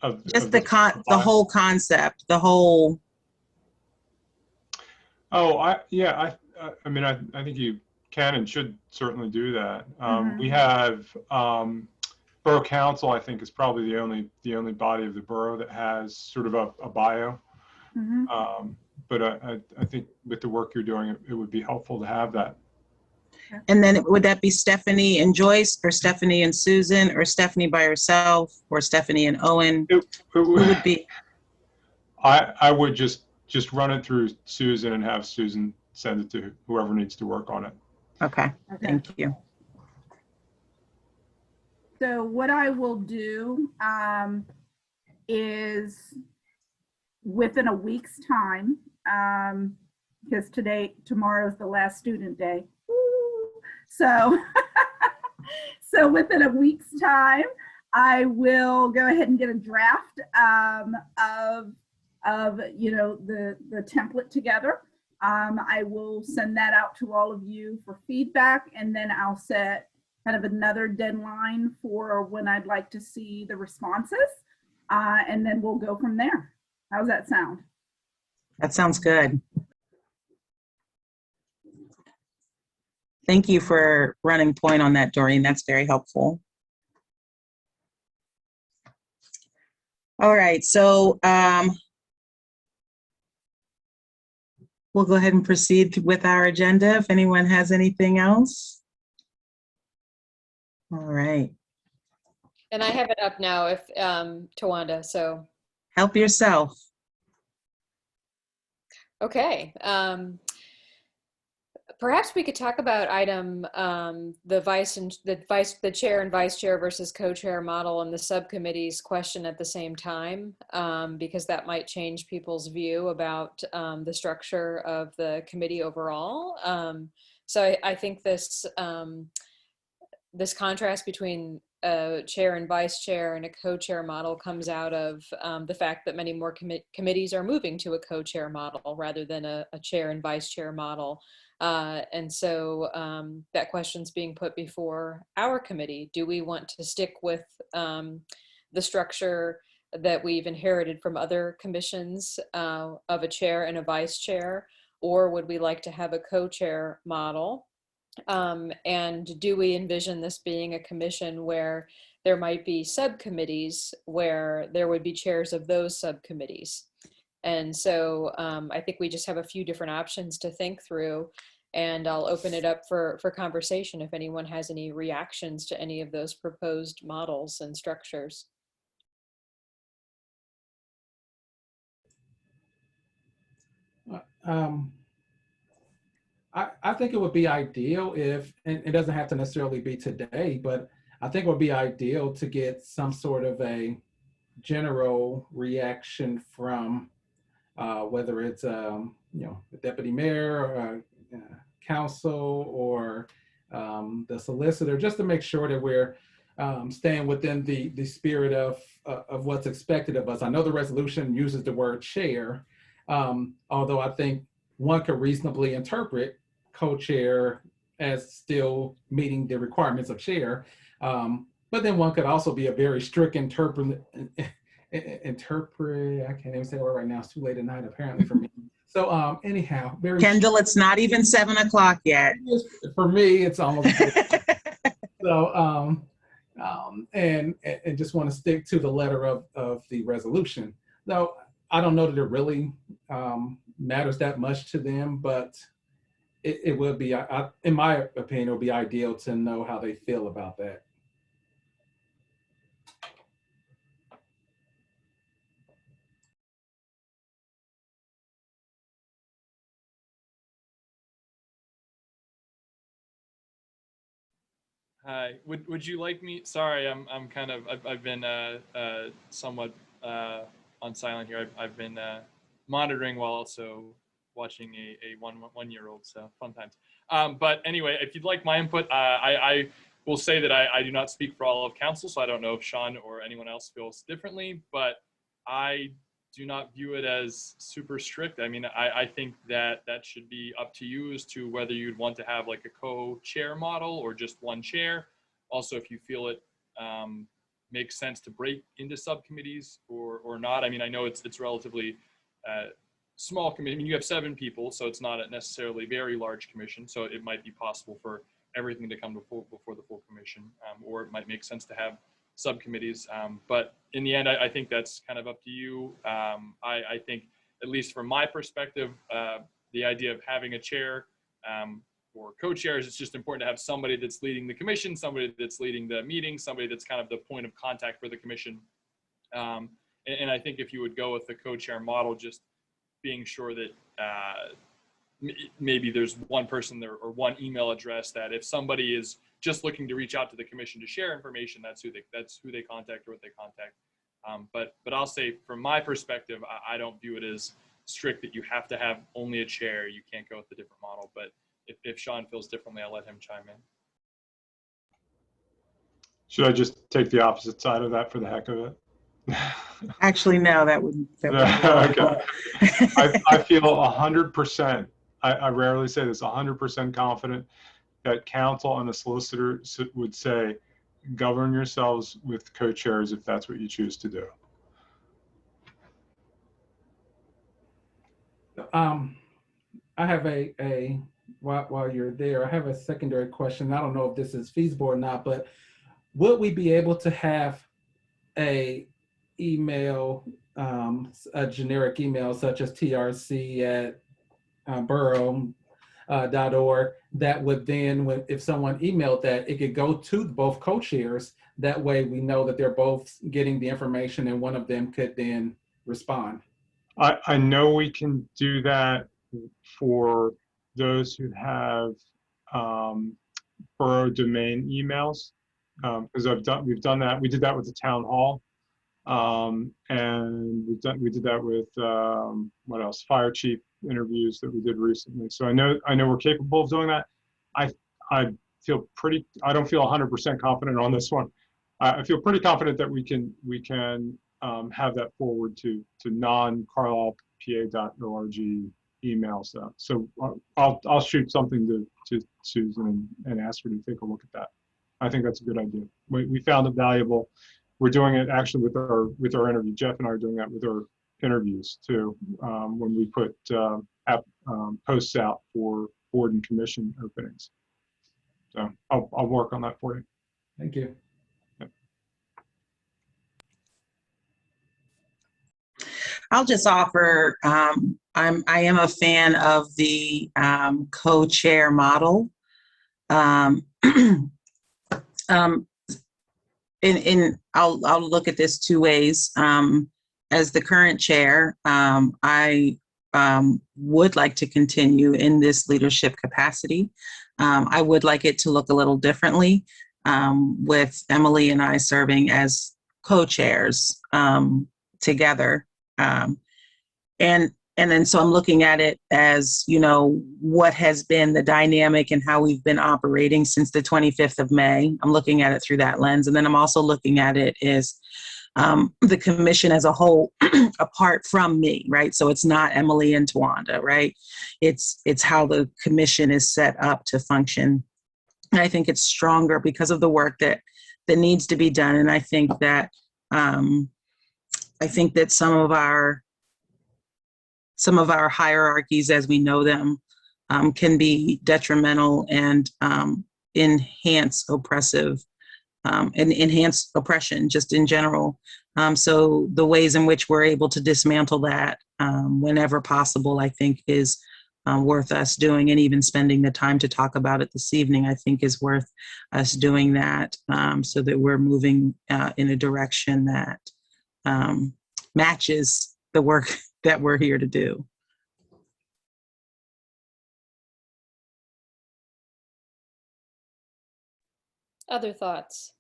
the whole concept, the whole. Oh, I mean, I think you can and should certainly do that. We have Borough Council, I think, is probably the only body of the borough that has sort of a bio. But I think with the work you're doing, it would be helpful to have that. And then would that be Stephanie and Joyce, or Stephanie and Susan, or Stephanie by herself, or Stephanie and Owen? Who would be? I would just run it through Susan and have Susan send it to whoever needs to work on it. Okay. Thank you. So what I will do is within a week's time, because tomorrow's the last student day. So, so within a week's time, I will go ahead and get a draft of the template together. I will send that out to all of you for feedback, and then I'll set kind of another deadline for when I'd like to see the responses, and then we'll go from there. How's that sound? That sounds good. Thank you for running point on that, Doreen. That's very helpful. All right, so we'll go ahead and proceed with our agenda if anyone has anything else. All right. And I have it up now if Tawanda, so. Help yourself. Okay. Perhaps we could talk about item the chair and vice chair versus co-chair model and the subcommittee's question at the same time, because that might change people's view about the structure of the committee overall. So I think this this contrast between a chair and vice chair and a co-chair model comes out of the fact that many more committees are moving to a co-chair model rather than a chair and vice chair model. And so that question's being put before our committee. Do we want to stick with the structure that we've inherited from other commissions of a chair and a vice chair, or would we like to have a co-chair model? And do we envision this being a commission where there might be subcommittees where there would be chairs of those subcommittees? And so I think we just have a few different options to think through, and I'll open it up for conversation if anyone has any reactions to any of those proposed models and structures. I think it would be ideal if, and it doesn't have to necessarily be today, but I think it would be ideal to get some sort of a general reaction from whether it's the deputy mayor, or council, or the solicitor, just to make sure that we're staying within the spirit of what's expected of us. I know the resolution uses the word chair, although I think one could reasonably interpret co-chair as still meeting the requirements of chair. But then one could also be a very strict interpret, I can't even say it right now, it's too late at night apparently for me. So anyhow, very Kendall, it's not even 7 o'clock yet. For me, it's almost so and just want to stick to the letter of the resolution. Though I don't know that it really matters that much to them, but it would be, in my opinion, it would be ideal to know how they feel about that. Hi, would you like me? Sorry, I'm kind of I've been somewhat on silent here. I've been monitoring while also watching a one-year-old, so fun times. But anyway, if you'd like my input, I will say that I do not speak for all of council, so I don't know if Sean or anyone else feels differently, but I do not view it as super strict. I mean, I think that should be up to you as to whether you'd want to have like a co-chair model or just one chair. Also, if you feel it makes sense to break into subcommittees or not. I mean, I know it's relatively small committee. I mean, you have 7 people, so it's not a necessarily very large commission. So it might be possible for everything to come before the full commission, or it might make sense to have subcommittees. But in the end, I think that's kind of up to you. I think, at least from my perspective, the idea of having a chair or co-chairs, it's just important to have somebody that's leading the commission, somebody that's leading the meeting, somebody that's kind of the point of contact for the commission. And I think if you would go with the co-chair model, just being sure that maybe there's one person there or one email address that if somebody is just looking to reach out to the commission to share information, that's who they contact or what they contact. But I'll say from my perspective, I don't view it as strict that you have to have only a chair. You can't go with a different model. But if Sean feels differently, I'll let him chime in. Should I just take the opposite side of that for the heck of it? Actually, no, that wouldn't. Okay. I feel 100%. I rarely say this. 100% confident that council and the solicitor would say, govern yourselves with co-chairs if that's what you choose to do. I have while you're there, I have a secondary question. I don't know if this is feasible or not, but would we be able to have a email, a generic email such as trc@borough.org that would then, if someone emailed that, it could go to both co-chairs. That way we know that they're both getting the information and one of them could then respond. I know we can do that for those who have borough domain emails, because we've done that. We did that with the town hall, and we did that with what else? Fire chief interviews that we did recently. So I know we're capable of doing that. I feel pretty. I don't feel 100% confident on this one. I feel pretty confident that we can have that forward to non-carlislepa.org emails. So I'll shoot something to Susan and ask her to take a look at that. I think that's a good idea. We found it valuable. We're doing it actually with our interview. Jeff and I are doing that with our interviews too, when we put posts out for board and commission openings. So I'll work on that for you. Thank you. I'll just offer, I am a fan of the co-chair model. I'll look at this two ways. As the current chair, I would like to continue in this leadership capacity. I would like it to look a little differently, with Emily and I serving as co-chairs together. And then so I'm looking at it as, you know, what has been the dynamic and how we've been operating since the 25th of May. I'm looking at it through that lens. And then I'm also looking at it as the commission as a whole, apart from me, right? So it's not Emily and Tawanda, right? It's how the commission is set up to function. And I think it's stronger because of the work that needs to be done. And I think that some of our hierarchies as we know them can be detrimental and enhance oppression just in general. So the ways in which we're able to dismantle that whenever possible, I think is worth us doing, and even spending the time to talk about it this evening, I think is worth us doing that, so that we're moving in a direction that matches the work that we're here to do. Other thoughts?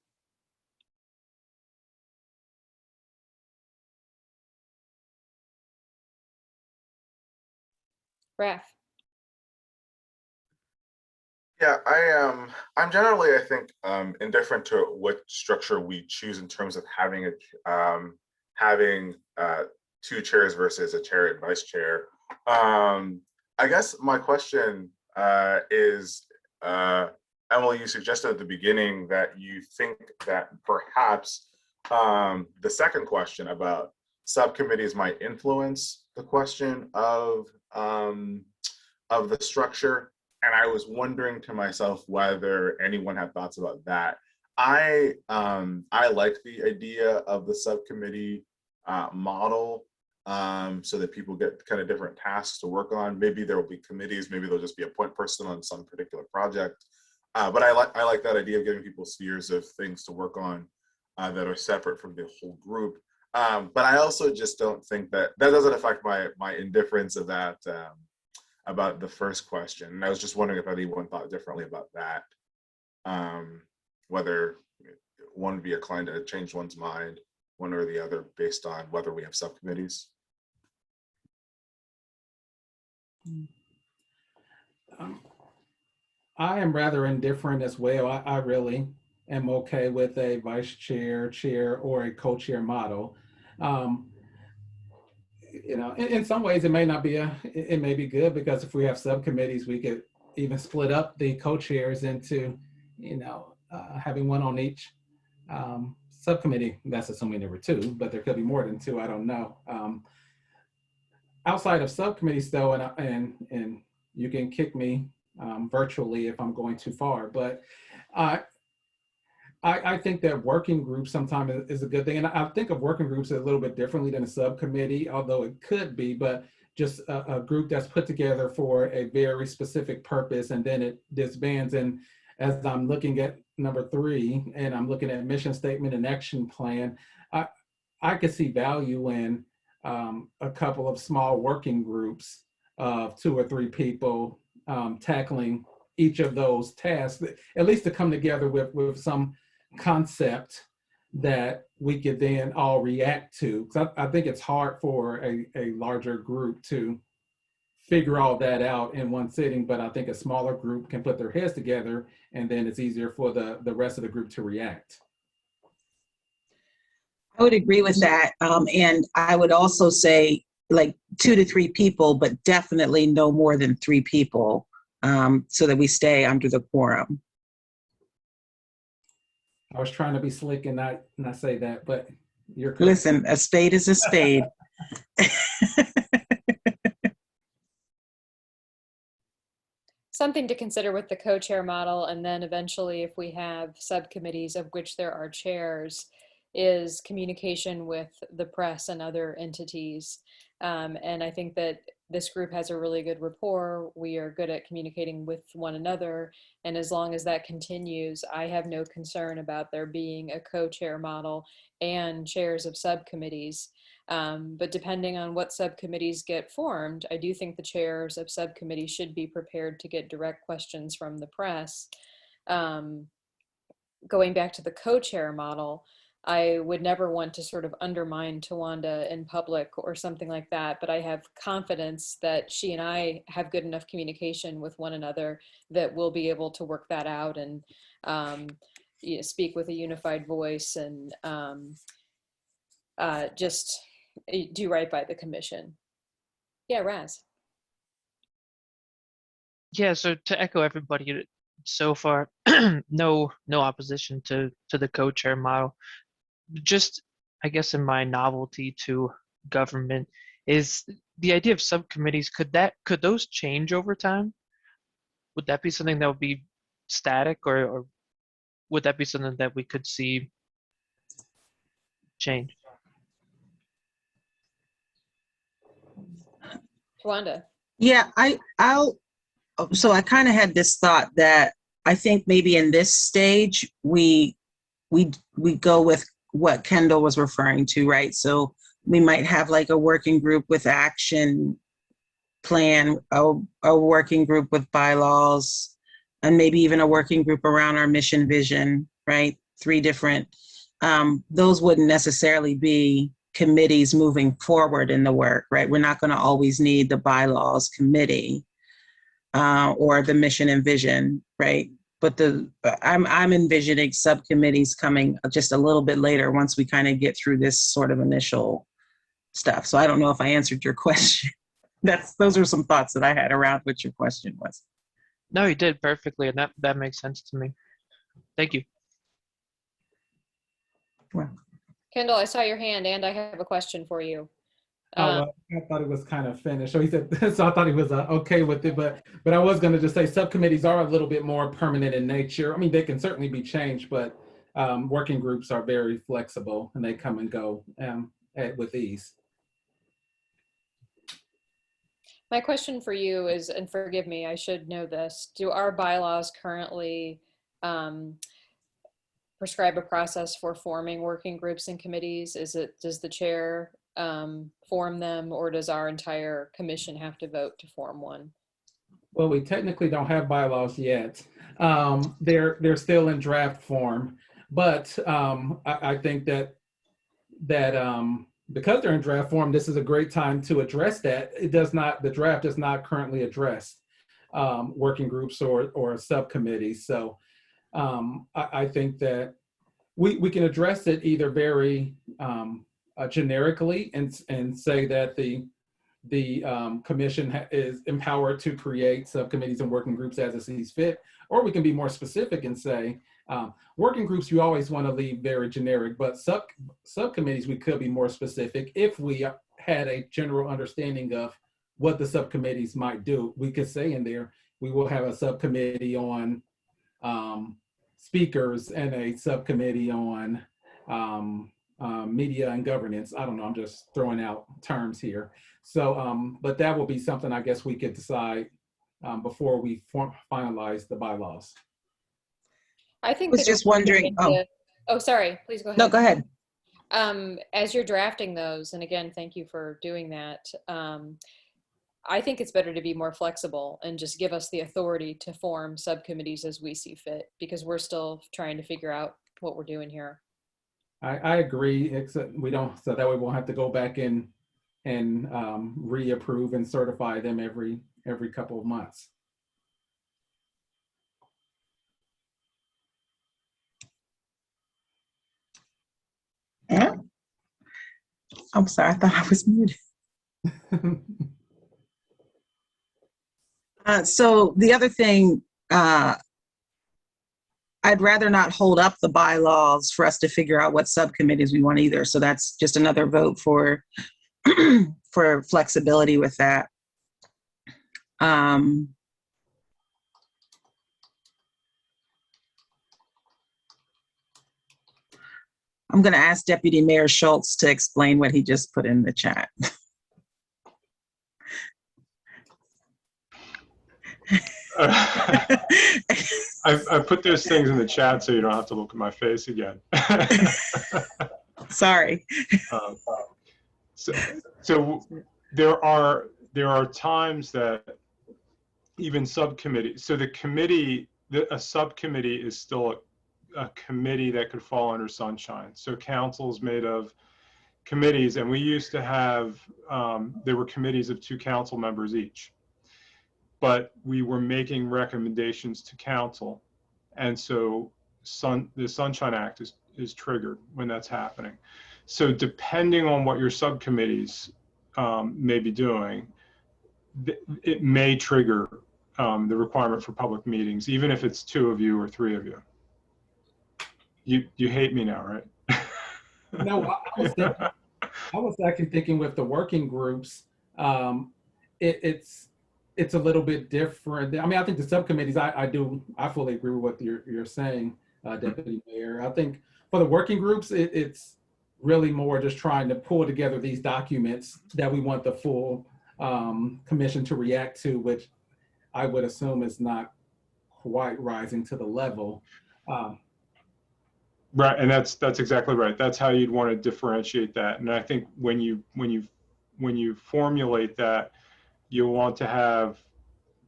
Raph? Yeah, I'm generally, I think, indifferent to what structure we choose in terms of having two chairs versus a chair and vice chair. I guess my question is, Emily, you suggested at the beginning that you think that perhaps the second question about subcommittees might influence the question of the structure. And I was wondering to myself whether anyone had thoughts about that. I like the idea of the subcommittee model, so that people get kind of different tasks to work on. Maybe there will be committees, maybe there'll just be a point person on some particular project. But I like that idea of giving people spheres of things to work on that are separate from the whole group. But I also just don't think that doesn't affect my indifference of that, about the first question. And I was just wondering if anyone thought differently about that, whether one would be inclined to change one's mind, one or the other, based on whether we have subcommittees. I am rather indifferent as well. I really am okay with a vice chair, chair, or a co-chair model. You know, in some ways it may not be it may be good, because if we have subcommittees, we could even split up the co-chairs into, you know, having one on each subcommittee. That's assuming there were two, but there could be more than two. I don't know. Outside of subcommittees, though, and you can kick me virtually if I'm going too far, but I think that working groups sometimes is a good thing. And I think of working groups a little bit differently than a subcommittee, although it could be, but just a group that's put together for a very specific purpose, and then it disbands. And as I'm looking at number 3, and I'm looking at mission statement and action plan, I could see value in a couple of small working groups of 2 or 3 people tackling each of those tasks, at least to come together with some concept that we could then all react to. 'Cause I think it's hard for a larger group to figure all that out in one sitting, but I think a smaller group can put their heads together, and then it's easier for the rest of the group to react. I would agree with that. And I would also say like 2 to 3 people, but definitely no more than 3 people, so that we stay under the quorum. I was trying to be slick and not say that, but you're correct. Listen, a spade is a spade. Something to consider with the co-chair model, and then eventually if we have subcommittees of which there are chairs, is communication with the press and other entities. And I think that this group has a really good rapport. We are good at communicating with one another. And as long as that continues, I have no concern about there being a co-chair model and chairs of subcommittees. But depending on what subcommittees get formed, I do think the chairs of subcommittees should be prepared to get direct questions from the press. Going back to the co-chair model, I would never want to sort of undermine Tawanda in public or something like that, but I have confidence that she and I have good enough communication with one another that we'll be able to work that out and speak with a unified voice and just do right by the commission. Yeah, Raz. Yeah, so to echo everybody so far, no opposition to the co-chair model. Just, I guess, in my novelty to government is the idea of subcommittees. Could those change over time? Would that be something that would be static, or would that be something that we could see change? Tawanda. Yeah, so I kind of had this thought that I think maybe in this stage we go with what Kendall was referring to, right? So we might have like a working group with action plan, a working group with bylaws, and maybe even a working group around our mission vision, right? 3 different, those wouldn't necessarily be committees moving forward in the work, right? We're not going to always need the bylaws committee or the mission and vision, right? But I'm envisioning subcommittees coming just a little bit later once we kind of get through this sort of initial stuff. So I don't know if I answered your question. Those are some thoughts that I had around what your question was. No, you did perfectly, and that makes sense to me. Thank you. Well, Kendall, I saw your hand and I have a question for you. I thought it was kind of finished. So he said, so I thought he was okay with it, but I was going to just say subcommittees are a little bit more permanent in nature. I mean, they can certainly be changed, but working groups are very flexible and they come and go with ease. My question for you is, and forgive me, I should know this, do our bylaws currently prescribe a process for forming working groups and committees? Does the chair form them, or does our entire commission have to vote to form one? Well, we technically don't have bylaws yet. They're still in draft form, but I think that because they're in draft form, this is a great time to address that. The draft does not currently address working groups or subcommittees. So I think that we can address it either very generically and say that the commission is empowered to create subcommittees and working groups as it sees fit, or we can be more specific and say working groups you always want to leave very generic, but subcommittees we could be more specific if we had a general understanding of what the subcommittees might do. We could say in there we will have a subcommittee on speakers and a subcommittee on media and governance. I don't know, I'm just throwing out terms here. So, but that will be something I guess we could decide before we finalize the bylaws. I think I was just wondering. Oh, sorry, please go ahead. No, go ahead. As you're drafting those, and again, thank you for doing that. I think it's better to be more flexible and just give us the authority to form subcommittees as we see fit, because we're still trying to figure out what we're doing here. I agree, except we don't, so that way we won't have to go back in and reapprove and certify them every couple of months. Yeah. I'm sorry, I thought I was muted. So the other thing, I'd rather not hold up the bylaws for us to figure out what subcommittees we want either. So that's just another vote for for flexibility with that. I'm going to ask Deputy Mayor Schultz to explain what he just put in the chat. I put those things in the chat so you don't have to look at my face again. Sorry. So there are times that even subcommittee. So a subcommittee is still a committee that could fall under sunshine. So council's made of committees, and we used to have there were committees of 2 council members each. But we were making recommendations to council, and so the Sunshine Act is triggered when that's happening. So depending on what your subcommittees may be doing, it may trigger the requirement for public meetings, even if it's 2 of you or 3 of you. You hate me now, right? No, I was actually thinking with the working groups, it's a little bit different. I mean, I think the subcommittees, I fully agree with what you're saying, Deputy Mayor. I think for the working groups, it's really more just trying to pull together these documents that we want the full commission to react to, which I would assume is not quite rising to the level. Right, and that's exactly right. That's how you'd want to differentiate that. And I think when you formulate that, you'll want to have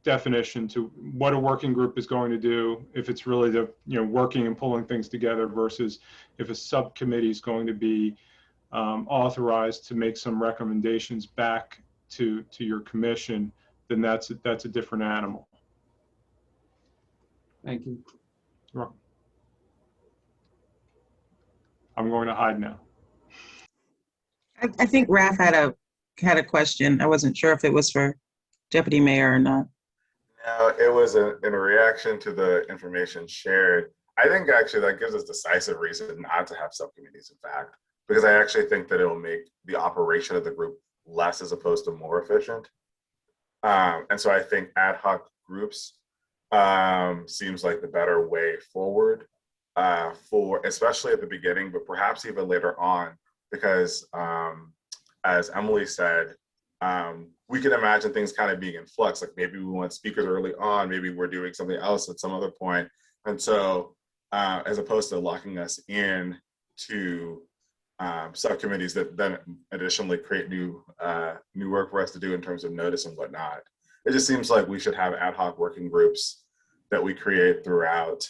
definition to what a working group is going to do, if it's really the working and pulling things together, versus if a subcommittee is going to be authorized to make some recommendations back to your commission, then that's a different animal. Thank you. You're welcome. I'm going to hide now. I think Raph had a question. I wasn't sure if it was for Deputy Mayor or not. No, it was in a reaction to the information shared. I think actually that gives us decisive reason not to have subcommittees, in fact, because I actually think that it will make the operation of the group less as opposed to more efficient. And so I think ad hoc groups seems like the better way forward for, especially at the beginning, but perhaps even later on, because as Emily said, we can imagine things kind of being in flux. Like maybe we want speakers early on, maybe we're doing something else at some other point. And so as opposed to locking us in to subcommittees that then additionally create new work for us to do in terms of notice and whatnot, it just seems like we should have ad hoc working groups that we create throughout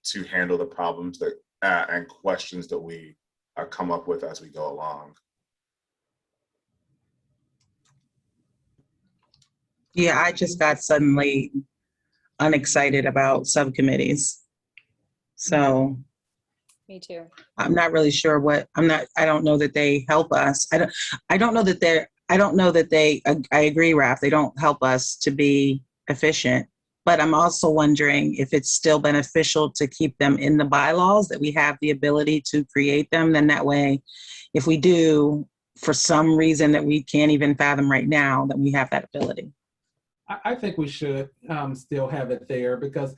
to handle the problems that and questions that we come up with as we go along. Yeah, I just got suddenly unexcited about subcommittees. So Me too. I'm not really sure I don't know that they help us. I don't know that they, I agree, Raph, they don't help us to be efficient, but I'm also wondering if it's still beneficial to keep them in the bylaws, that we have the ability to create them. Then that way, if we do, for some reason that we can't even fathom right now, that we have that ability. I think we should still have it there, because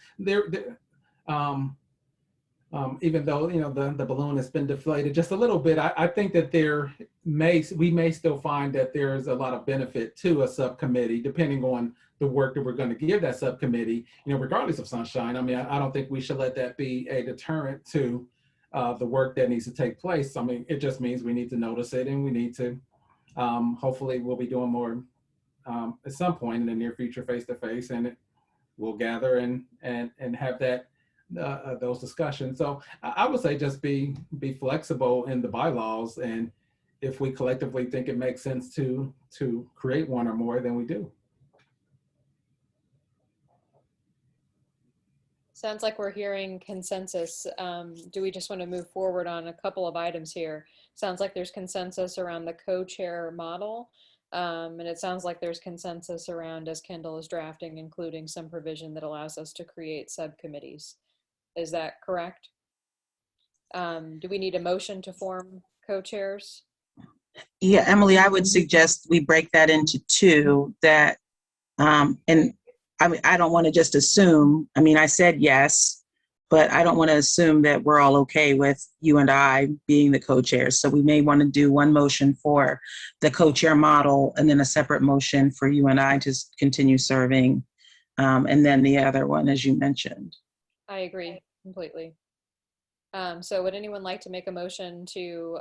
even though the balloon has been deflated just a little bit, I think that we may still find that there's a lot of benefit to a subcommittee, depending on the work that we're going to give that subcommittee. Regardless of sunshine. I mean, I don't think we should let that be a deterrent to the work that needs to take place. I mean, it just means we need to notice it, and we need to hopefully we'll be doing more at some point in the near future face to face, and we'll gather and have that those discussions. So I would say just be flexible in the bylaws, and if we collectively think it makes sense to create one or more, then we do. Sounds like we're hearing consensus. Do we just want to move forward on a couple of items here? Sounds like there's consensus around the co-chair model. And it sounds like there's consensus around, as Kendall is drafting, including some provision that allows us to create subcommittees. Is that correct? Do we need a motion to form co-chairs? Yeah, Emily, I would suggest we break that into two, that, and I mean, I don't want to just assume, I mean, I said yes, but I don't want to assume that we're all okay with you and I being the co-chairs. So we may want to do one motion for the co-chair model and then a separate motion for you and I to continue serving. And then the other one, as you mentioned. I agree completely. So would anyone like to make a motion to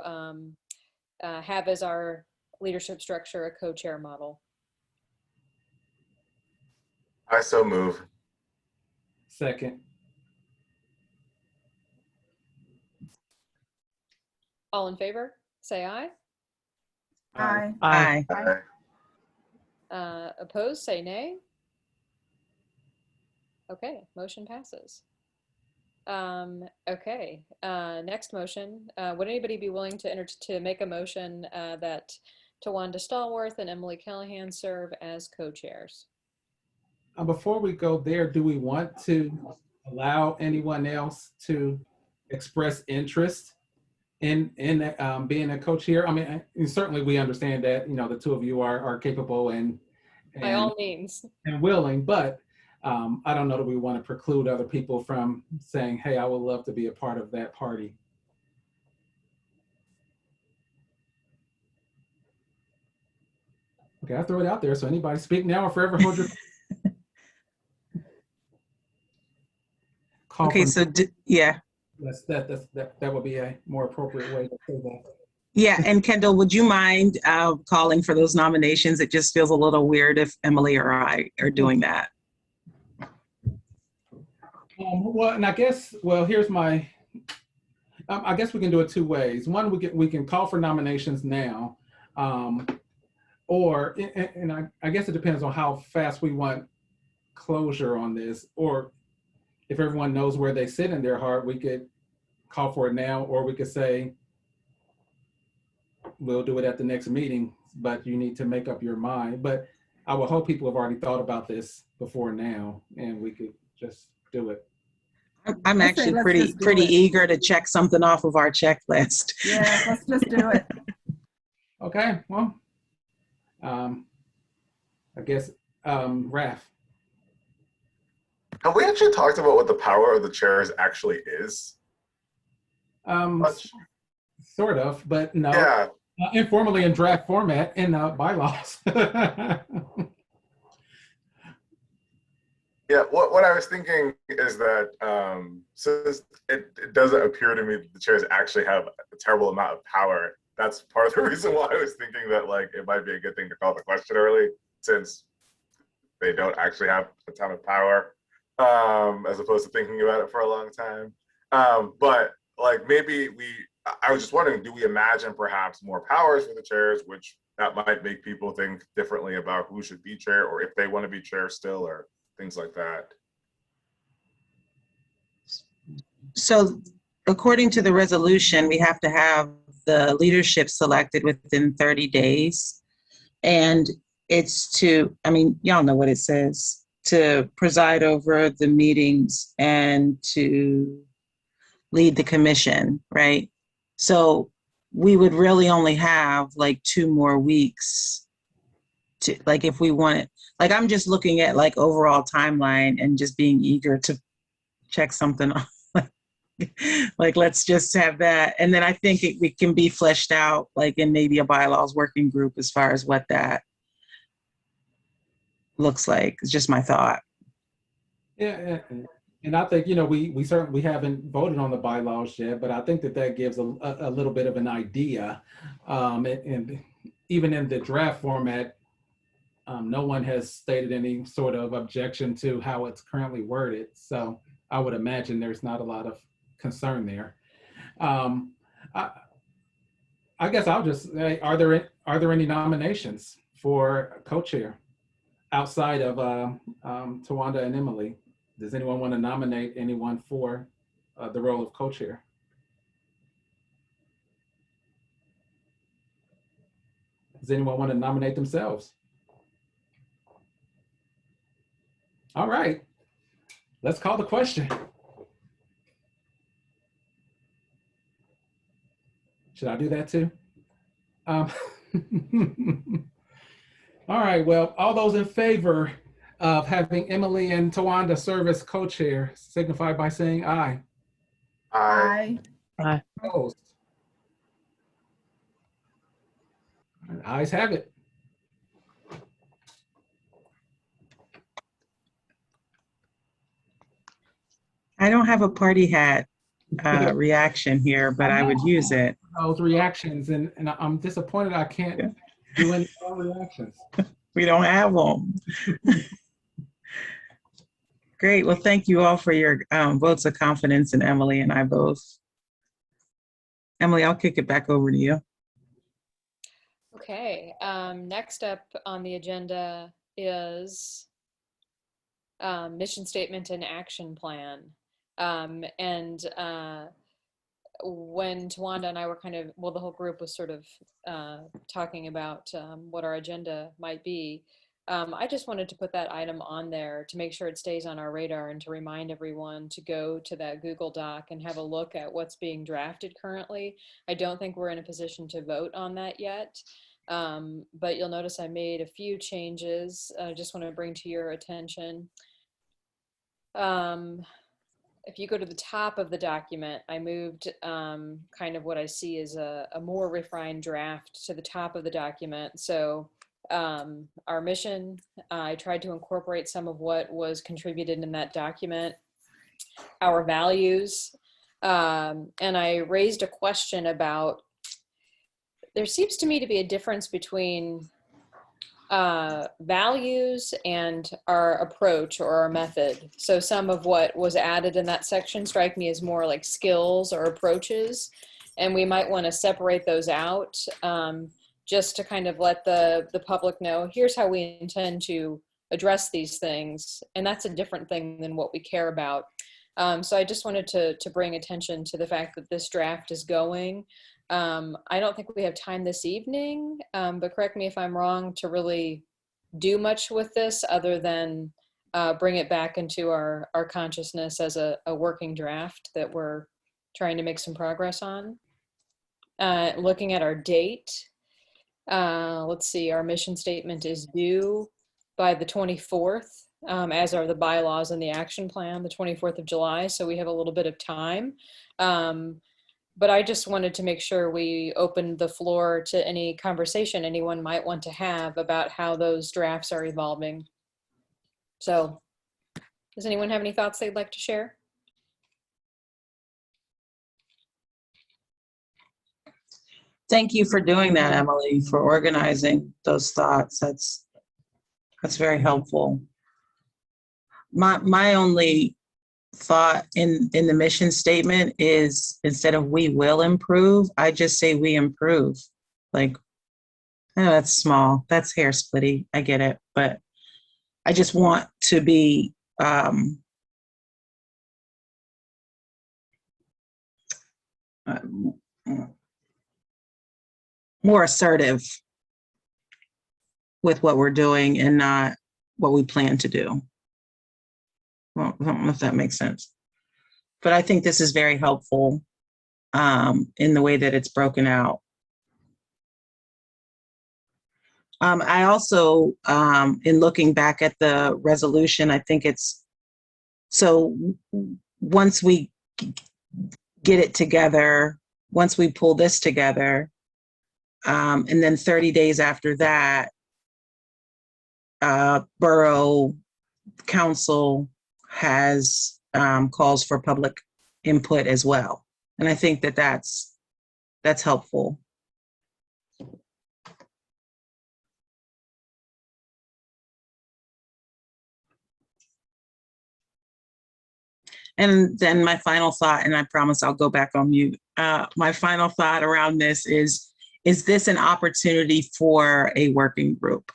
have as our leadership structure a co-chair model? I so move. Second. All in favor, say aye. Aye. Aye. Opposed, say nay. Okay, motion passes. Okay, next motion. Would anybody be willing to make a motion that Tawanda Stallworth and Emily Callahan serve as co-chairs? Before we go there, do we want to allow anyone else to express interest in being a co-chair? I mean, certainly we understand that, you know, the two of you are capable and By all means. and willing, but I don't know that we want to preclude other people from saying, hey, I would love to be a part of that party. Okay, I throw it out there. So anybody speak now or forever hold your call. Okay, so yeah. That would be a more appropriate way to say that. Yeah, and Kendall, would you mind calling for those nominations? It just feels a little weird if Emily or I are doing that. Well, and I guess, well, here's my, I guess we can do it two ways. One, we can call for nominations now, or, and I guess it depends on how fast we want closure on this, or if everyone knows where they sit in their heart, we could call for it now, or we could say, we'll do it at the next meeting, but you need to make up your mind. But I would hope people have already thought about this before now, and we could just do it. I'm I say actually let's just do pretty it. eager to check something off of our checklist. Yeah, let's just do it. Okay, well, I guess, Raph. Have we actually talked about what the power of the chairs actually is? Much? Sort of, but no. Yeah. Informally in draft format in bylaws. Yeah, what I was thinking is that since it doesn't appear to me that the chairs actually have a terrible amount of power, that's part of the reason why I was thinking that like it might be a good thing to call the question early, since they don't actually have a ton of power, as opposed to thinking about it for a long time. But like maybe I was just wondering, do we imagine perhaps more powers for the chairs, which that might make people think differently about who should be chair, or if they want to be chair still, or things like that. So according to the resolution, we have to have the leadership selected within 30 days. And it's to, I mean, y'all know what it says, to preside over the meetings and to lead the commission, right? So we would really only have like 2 more weeks to, like, if we wanted, like, I'm just looking at like overall timeline and just being eager to check something off. Like, let's just have that. And then I think it can be fleshed out like in maybe a bylaws working group as far as what that looks like. It's just my thought. Yeah, and I think, you know, we certainly haven't voted on the bylaws yet, but I think that gives a little bit of an idea. And even in the draft format, No one has stated any sort of objection to how it's currently worded. So I would imagine there's not a lot of concern there. I guess I'll just say, are there any nominations for co-chair outside of Tawanda and Emily? Does anyone want to nominate anyone for the role of co-chair? Does anyone want to nominate themselves? All right, let's call the question. Should I do that too? All right, well, all those in favor of having Emily and Tawanda serve as co-chair signify by saying aye. Aye. Opposed? Ayes have it. I don't have a party hat reaction here, but I would use it. Those reactions, and I'm disappointed I can't do any more reactions. We don't have them. Great. Well, thank you all for your votes of confidence in Emily and I both. Emily, I'll kick it back over to you. Okay, next up on the agenda is mission statement and action plan. When Tawanda and I were kind of, well, the whole group was sort of talking about what our agenda might be, I just wanted to put that item on there to make sure it stays on our radar and to remind everyone to go to that Google Doc and have a look at what's being drafted currently. I don't think we're in a position to vote on that yet, but you'll notice I made a few changes. I just want to bring to your attention. If you go to the top of the document, I moved kind of what I see as a more refined draft to the top of the document. So our mission, I tried to incorporate some of what was contributed in that document, our values, and I raised a question about, there seems to me to be a difference between values and our approach or our method. So some of what was added in that section strike me as more like skills or approaches, and we might want to separate those out just to kind of let the public know, here's how we intend to address these things. And that's a different thing than what we care about. So I just wanted to bring attention to the fact that this draft is going. I don't think we have time this evening, but correct me if I'm wrong, to really do much with this other than bring it back into our consciousness as a working draft that we're trying to make some progress on. Looking at our date, let's see, our mission statement is due by the 24th, as are the bylaws and the action plan, the 24th of July. So we have a little bit of time. But I just wanted to make sure we opened the floor to any conversation anyone might want to have about how those drafts are evolving. So does anyone have any thoughts they'd like to share? Thank you for doing that, Emily, for organizing those thoughts. That's very helpful. My only thought in the mission statement is, instead of "we will improve," I just say "we improve." Like, I know that's small, that's hair splitty, I get it, but I just want to be more assertive with what we're doing and not what we plan to do. Well, I don't know if that makes sense, but I think this is very helpful in the way that it's broken out. I also, in looking back at the resolution, I think it's, so once we get it together, once we pull this together, and then 30 days after that, Borough Council has calls for public input as well. And I think that that's helpful. And then my final thought, and I promise I'll go back on mute. My final thought around this is this an opportunity for a working group?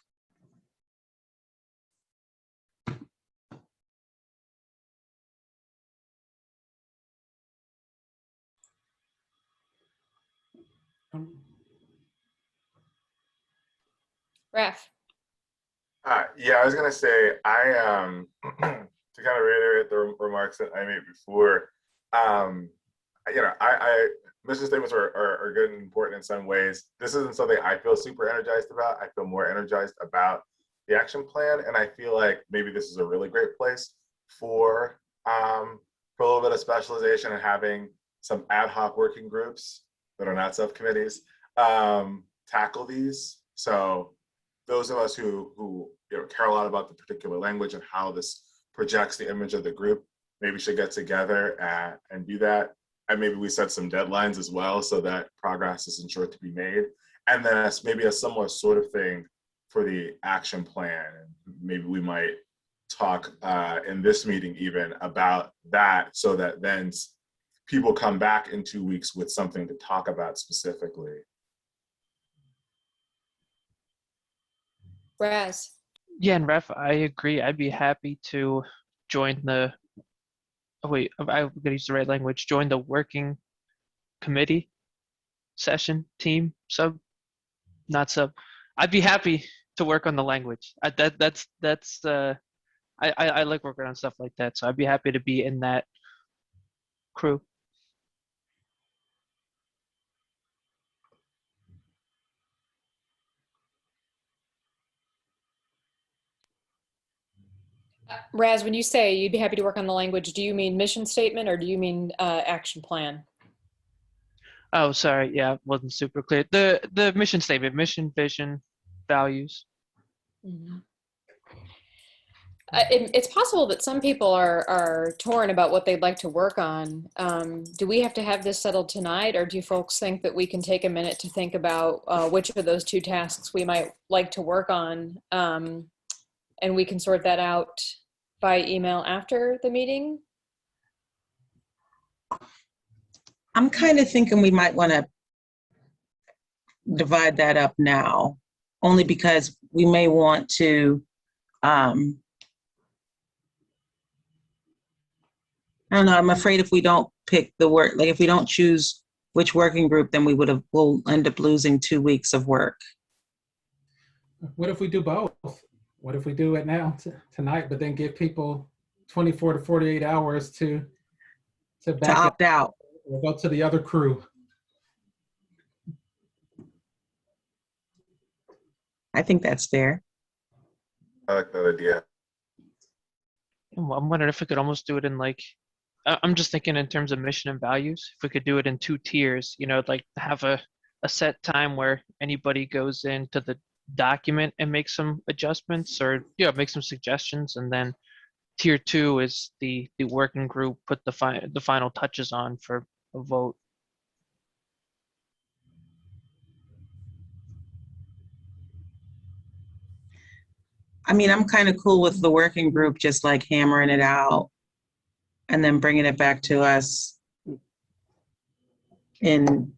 Raf. Yeah, I was gonna say, I to kind of reiterate the remarks that I made before. I mission statements are good and important in some ways. This isn't something I feel super energized about. I feel more energized about the action plan, and I feel like maybe this is a really great place for a little bit of specialization and having some ad hoc working groups that are not subcommittees tackle these. So those of us who care a lot about the particular language and how this projects the image of the group maybe should get together and do that. And maybe we set some deadlines as well so that progress is ensured to be made. And then maybe a similar sort of thing for the action plan. Maybe we might talk in this meeting even about that so that then people come back in 2 weeks with something to talk about specifically. Raz. Yeah, and Ref, I agree. I'd be happy to join the, oh wait, I'm gonna use the right language, join the working committee session, team, sub, not sub. I'd be happy to work on the language. I like working on stuff like that, so I'd be happy to be in that crew. Raz, when you say you'd be happy to work on the language, do you mean mission statement or do you mean action plan? Oh, sorry. Yeah, wasn't super clear. The mission statement, mission, vision, values. Mhm. It's possible that some people are torn about what they'd like to work on. Do we have to have this settled tonight, or do you folks think that we can take a minute to think about which of those two tasks we might like to work on, and we can sort that out by email after the meeting? I'm kind of thinking we might want to divide that up now, only because we may want to, I don't know, I'm afraid if we don't pick the work, like if we don't choose which working group, then we'll end up losing 2 weeks of work. What if we do both? What if we do it now tonight, but then give people 24 to 48 hours to back opt out. Or go to the other crew? I think that's fair. I like that idea. I'm wondering if we could almost do it in like, I'm just thinking in terms of mission and values. If we could do it in 2 tiers, like have a set time where anybody goes into the document and make some adjustments or make some suggestions, and then tier 2 is the working group put the final touches on for a vote. I mean, I'm kind of cool with the working group just like hammering it out and then bringing it back to us in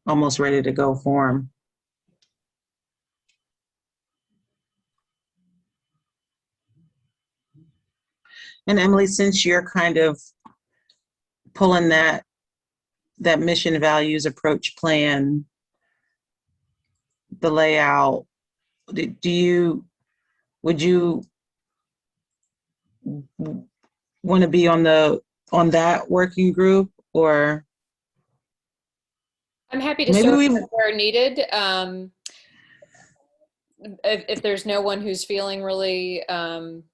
almost ready to go form. And Emily, since you're kind of pulling that mission values approach plan, the layout, would you want to be on that working group, or? I'm happy to serve where needed. If there's no one who's feeling really, I'm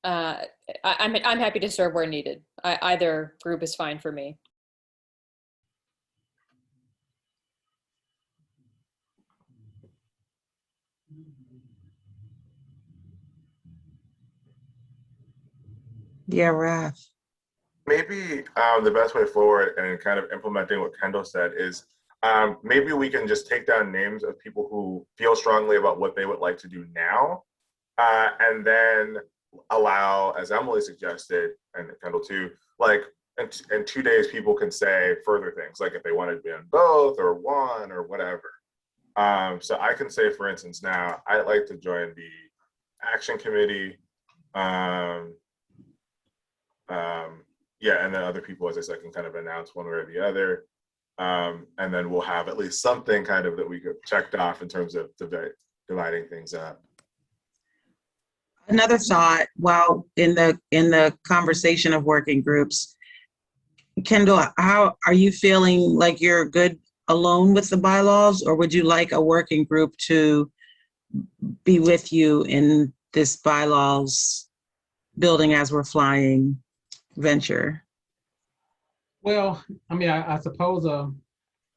happy to serve where needed. Either group is fine for me. Yeah, Raf. Maybe the best way forward and kind of implementing what Kendall said is maybe we can just take down names of people who feel strongly about what they would like to do now. And then allow, as Emily suggested, and Kendall too, like in 2 days, people can say further things, like if they wanted to be on both or one or whatever. So I can say, for instance, now I'd like to join the action committee. Yeah, and then other people, as I said, can kind of announce one way or the other. And then we'll have at least something kind of that we could checked off in terms of dividing things up. Another thought, while in the conversation of working groups, Kendall, how are you feeling? Like you're good alone with the bylaws, or would you like a working group to be with you in this bylaws building as we're flying venture? Well, I mean, I suppose a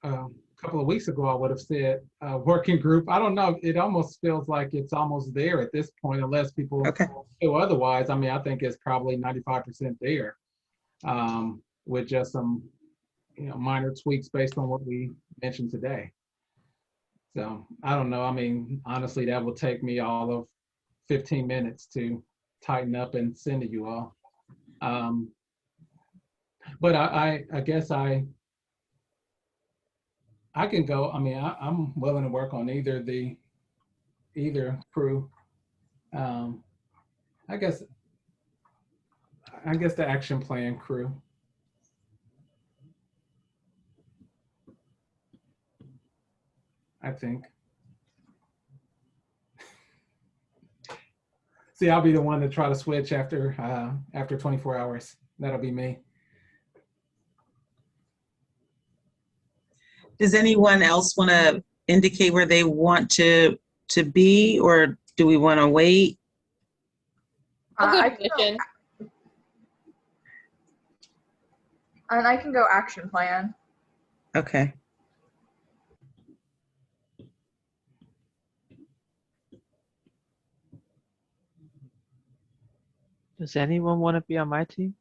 couple of weeks ago, I would have said working group. I don't know. It almost feels like it's almost there at this point, unless people feel otherwise. I mean, I think it's probably 95% there, with just some, minor tweaks based on what we mentioned today. So I don't know. I mean, honestly, that will take me all of 15 minutes to tighten up and send to you all. But I guess I can go. I mean, I'm willing to work on either crew. I guess the action plan crew. I think. See, I'll be the one to try to switch after 24 hours. That'll be me. Does anyone else want to indicate where they want to be, or do we want to wait? I can go action plan. Okay. Does anyone want to be on my team?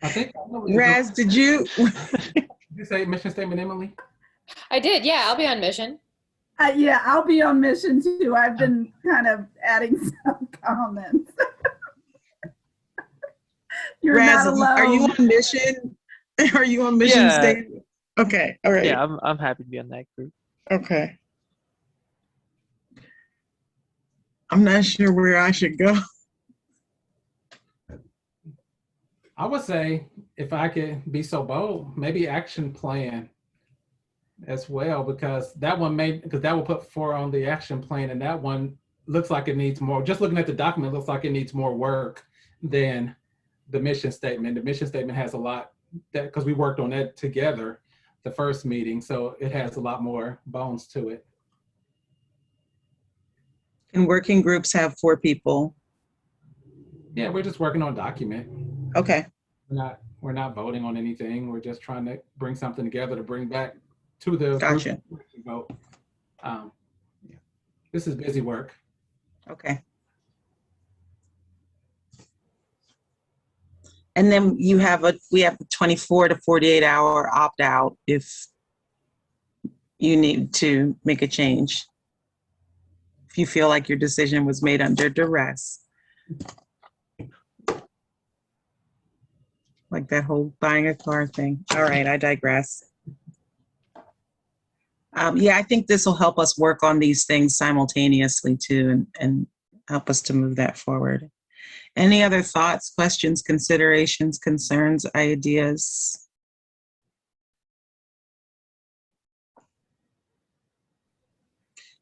I think. Raz, did you? Did you say mission statement, Emily? I did. Yeah, I'll be on mission. Yeah, I'll be on mission too. I've been kind of adding some comments. You're Raz, not alone. are you on mission? Are you on mission statement? Okay, all right. Yeah, I'm happy to be on that group. Okay. I'm not sure where I should go. I would say, if I could be so bold, maybe action plan as well, because that will put 4 on the action plan, and that one looks like it needs more. Just looking at the document, looks like it needs more work than the mission statement. The mission statement has a lot, because we worked on that together the first meeting, so it has a lot more bones to it. And working groups have 4 people. Yeah, we're just working on document. Okay. We're not voting on anything. We're just trying to bring something together to bring back to the Gotcha. vote. Yeah. This is busy work. Okay. And then we have a 24 to 48 hour opt out if you need to make a change. If you feel like your decision was made under duress. Like that whole buying a car thing. All right, I digress. Yeah, I think this will help us work on these things simultaneously too, and help us to move that forward. Any other thoughts, questions, considerations, concerns, ideas?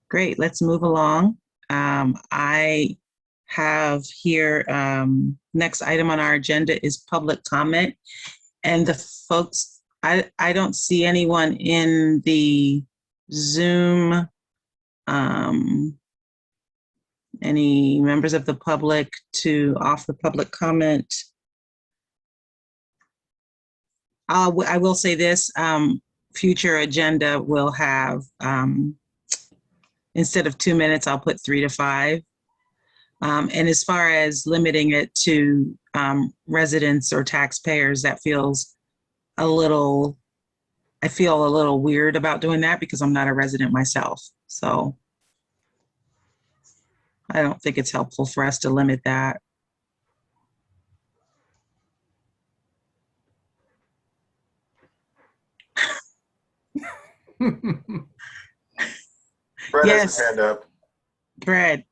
Great, let's move along. I have here, next item on our agenda is public comment. And the folks, I don't see anyone in the Zoom, any members of the public to offer public comment. I will say this, future agenda will have, instead of 2 minutes, I'll put 3 to 5. And as far as limiting it to residents or taxpayers, that feels I feel a little weird about doing that because I'm not a resident myself. So I don't think it's helpful for us to limit that. Brett has Yes. his hand up. Brad.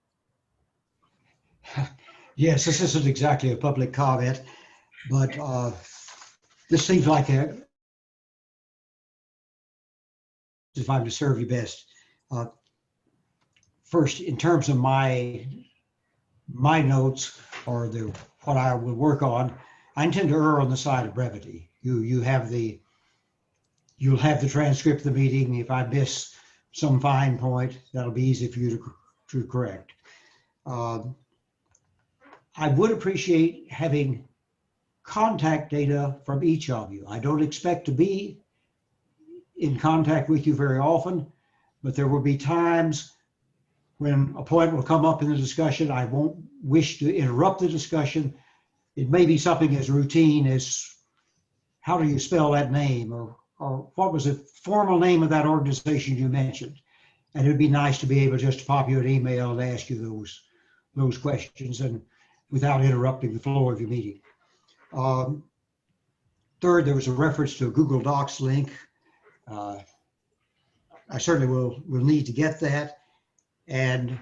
Yes, this isn't exactly a public comment, but this seems like if I'm to serve you best. First, in terms of my notes or what I will work on, I intend to err on the side of brevity. You'll have the transcript of the meeting. If I miss some fine point, that'll be easy for you to correct. I would appreciate having contact data from each of you. I don't expect to be in contact with you very often, but there will be times when a point will come up in the discussion. I won't wish to interrupt the discussion. It may be something as routine as how do you spell that name, or what was the formal name of that organization you mentioned? And it would be nice to be able just to pop you an email and ask you those questions and without interrupting the flow of your meeting. Third, there was a reference to a Google Docs link. I certainly will need to get that. And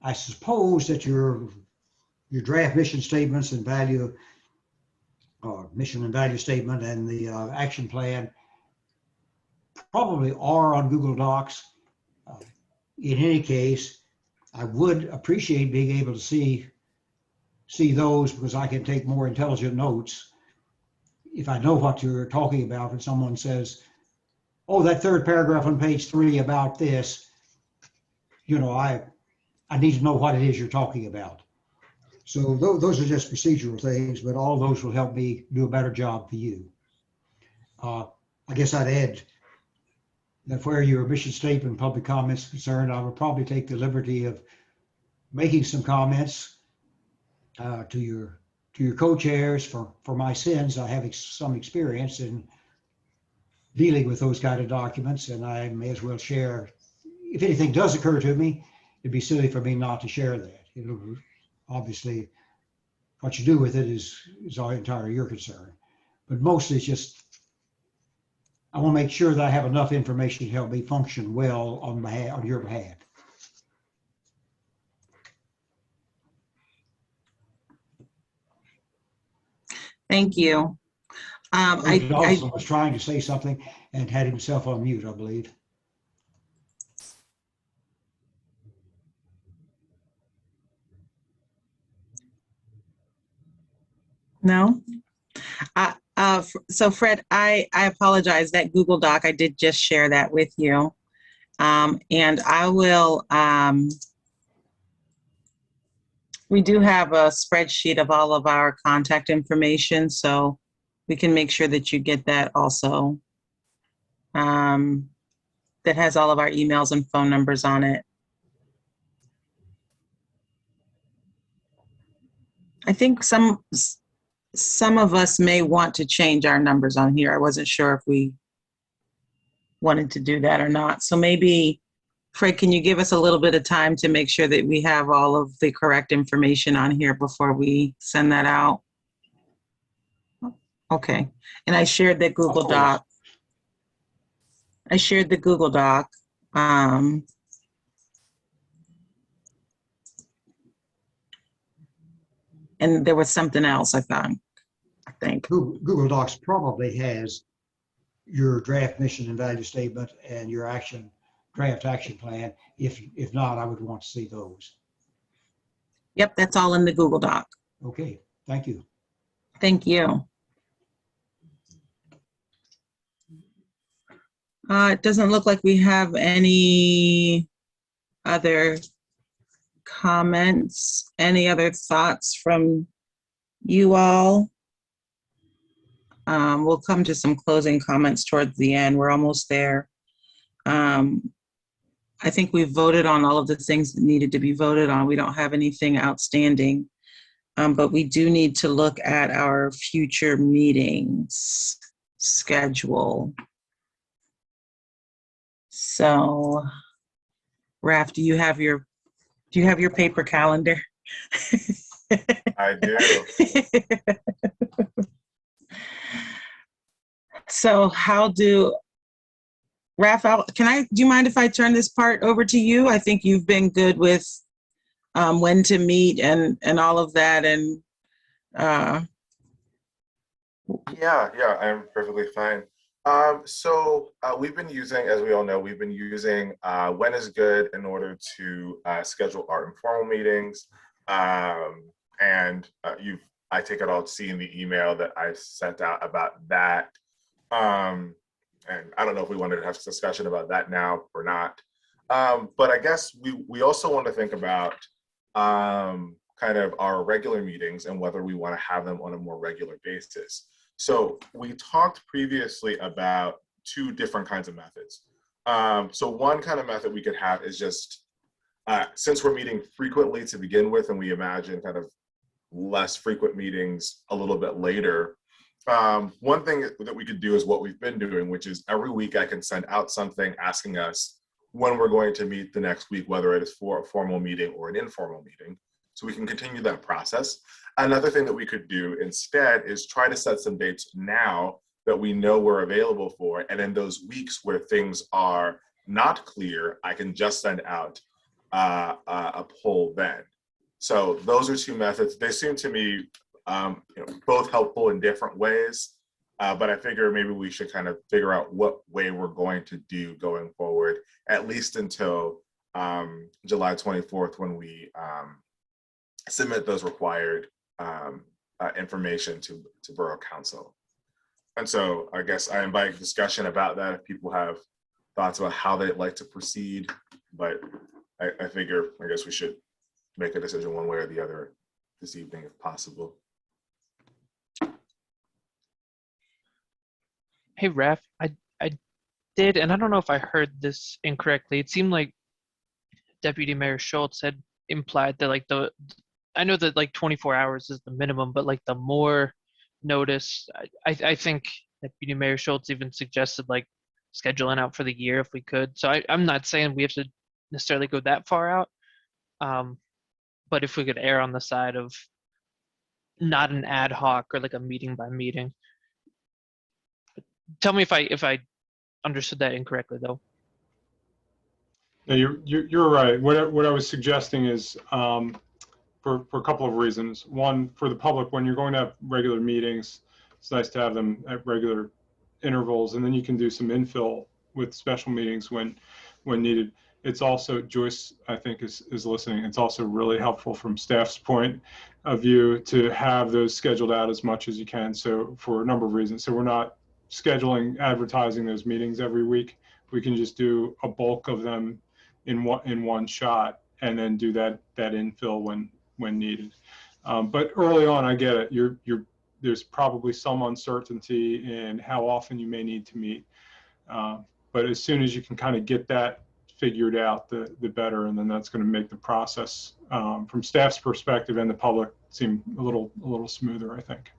I suppose that your draft mission statements and mission and value statement and the action plan probably are on Google Docs. In any case, I would appreciate being able to see those, because I can take more intelligent notes if I know what you're talking about. When someone says, oh, that third paragraph on page 3 about this, I need to know what it is you're talking about. So those are just procedural things, but all those will help me do a better job for you. I guess I'd add that where your mission statement and public comments are concerned, I would probably take the liberty of making some comments to your co-chairs for my sins. I have some experience in dealing with those kind of documents, and I may as well share. If anything does occur to me, it'd be silly for me not to share that. Obviously, what you do with it is entirely your concern. But mostly it's just, I want to make sure that I have enough information to help me function well on your behalf. Thank you. Dawson was trying to say something and had himself on mute, I believe. No? So Fred, I apologize. That Google Doc, I did just share that with you. And I will, we do have a spreadsheet of all of our contact information, so we can make sure that you get that also. That has all of our emails and phone numbers on it. I think some of us may want to change our numbers on here. I wasn't sure if we wanted to do that or not. So maybe, Fred, can you give us a little bit of time to make sure that we have all of the correct information on here before we send that out? Okay. And I shared that Google Doc. I shared the Google Doc. And there was something else I found, I think. Google Docs probably has your draft mission and value statement and your draft action plan. If not, I would want to see those. Yep, that's all in the Google Doc. Okay, thank you. Thank you. It doesn't look like we have any other comments. Any other thoughts from you all? We'll come to some closing comments towards the end. We're almost there. I think we've voted on all of the things that needed to be voted on. We don't have anything outstanding, but we do need to look at our future meetings schedule. So, Raf, do you have your Do you have your paper calendar? I do. So Raphael, do you mind if I turn this part over to you? I think you've been good with when to meet and all of that. And Yeah, I'm perfectly fine. We've been using, as we all know, we've been using When is Good in order to schedule our informal meetings. I take it all seen the email that I sent out about that. And I don't know if we wanted to have a discussion about that now or not. But I guess we also want to think about kind of our regular meetings and whether we want to have them on a more regular basis. So we talked previously about two different kinds of methods. So one kind of method we could have is just, since we're meeting frequently to begin with, and we imagine kind of less frequent meetings a little bit later, one thing that we could do is what we've been doing, which is every week I can send out something asking us when we're going to meet the next week, whether it is for a formal meeting or an informal meeting. So we can continue that process. Another thing that we could do instead is try to set some dates now that we know we're available for. And in those weeks where things are not clear, I can just send out a poll then. So those are two methods. They seem to me both helpful in different ways, but I figure maybe we should kind of figure out what way we're going to do going forward, at least until July 24th, when we submit those required information to Borough Council. And so I guess I invite discussion about that if people have thoughts about how they'd like to proceed, but I figure, I guess we should make a decision one way or the other this evening if possible. Hey, Raph, I did, and I don't know if I heard this incorrectly. It seemed like Deputy Mayor Schultz had implied that like I know that like 24 hours is the minimum, but like the more notice, I think Deputy Mayor Schultz even suggested like scheduling out for the year if we could. So I'm not saying we have to necessarily go that far out, but if we could err on the side of not an ad hoc or like a meeting by meeting. Tell me if I understood that incorrectly though. Yeah, you're right. What I was suggesting is for a couple of reasons. One, for the public, when you're going to have regular meetings, it's nice to have them at regular intervals, and then you can do some infill with special meetings when needed. It's also, Joyce, I think, is listening. It's also really helpful from staff's point of view to have those scheduled out as much as you can. So for a number of reasons. So we're not scheduling, advertising those meetings every week. We can just do a bulk of them in one shot, and then do that infill when needed. But early on, I get it. There's probably some uncertainty in how often you may need to meet. But as soon as you can kind of get that figured out, the better, and then that's going to make the process from staff's perspective and the public seem a little smoother, I think.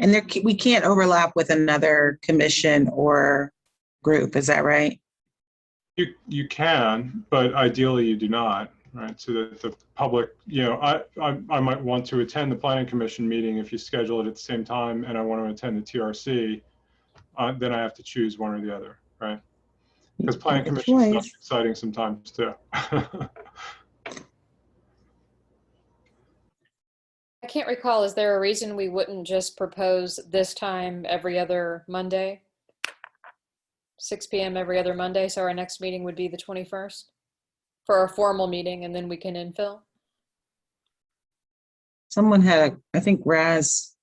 And we can't overlap with another commission or group, is that right? You can, but ideally you do not, right? So that the public, I might want to attend the planning commission meeting if you schedule it at the same time, and I want to attend the TRC, then I have to choose one or the other, right? Because planning commission stuff is exciting sometimes too. I can't recall, is there a reason we wouldn't just propose this time every other Monday? 6 p.m. every other Monday, so our next meeting would be the 21st for our formal meeting, and then we can infill? Someone had, I think Raz.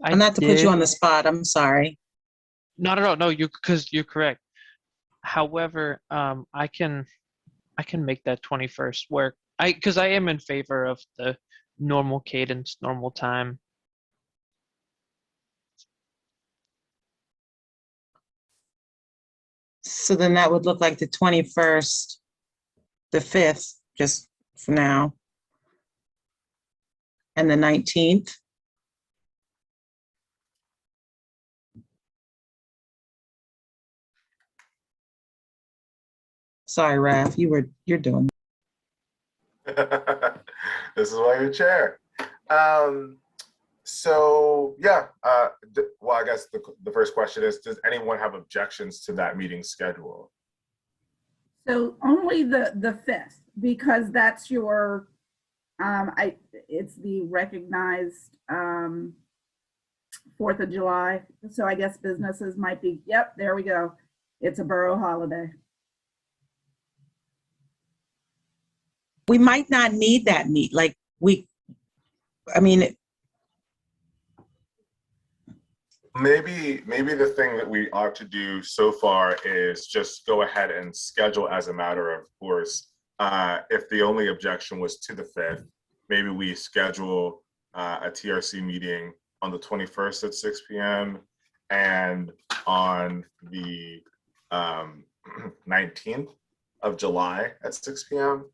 Not to put you on the spot, I'm sorry. Not at all. No, because you're correct. However, I can make that 21st work. Because I am in favor of the normal cadence, normal time. So then that would look like the 21st, the 5th, just for now. And the 19th. Sorry, Raf, you're doing. This is why you're chair. So yeah, well, I guess the first question is, does anyone have objections to that meeting schedule? So only the 5th, because that's your, it's the recognized 4th of July. So I guess businesses might be, yep, there we go. It's a borough holiday. We might not need that like I mean, Maybe the thing that we ought to do so far is just go ahead and schedule as a matter of course. If the only objection was to the 5th, maybe we schedule a TRC meeting on the 21st at 6 p.m. and on the 19th of July at 6 p.m.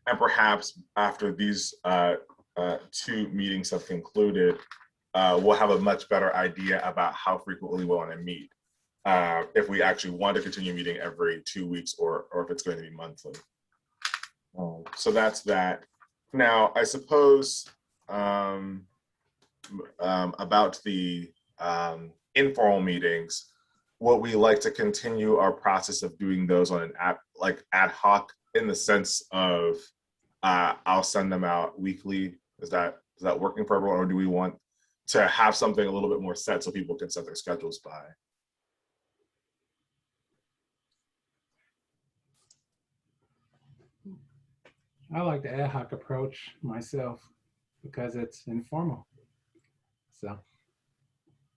And perhaps after these 2 meetings have concluded, we'll have a much better idea about how frequently we want to meet. If we actually want to continue meeting every 2 weeks or if it's going to be monthly. So that's that. Now, I suppose about the informal meetings, what we like to continue our process of doing those on an ad hoc, in the sense of I'll send them out weekly. Is that working for everyone, or do we want to have something a little bit more set so people can set their schedules by? I like the ad hoc approach myself because it's informal. So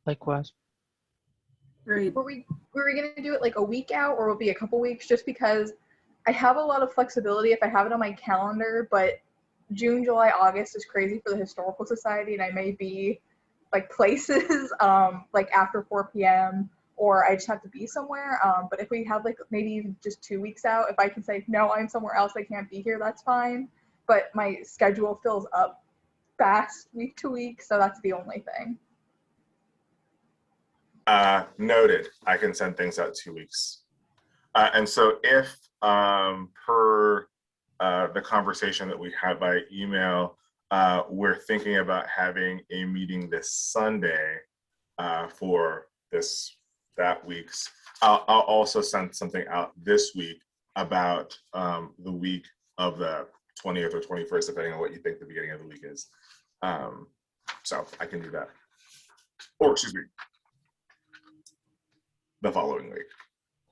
Likewise. Agreed. Were we gonna do it like a week out, or will it be a couple weeks? Just because I have a lot of flexibility if I have it on my calendar, but June, July, August is crazy for the Historical Society, and I may be like places like after 4 p.m. or I just have to be somewhere. But if we have like maybe even just 2 weeks out, if I can say, no, I'm somewhere else, I can't be here, that's fine. But my schedule fills up fast week to week, so that's the only thing. Noted. I can send things out 2 weeks. And so if per the conversation that we had by email, we're thinking about having a meeting this Sunday for that week's. I'll also send something out this week about the week of the 20th or 21st, depending on what you think the beginning of the week is. So I can do that. Or excuse me, the following week.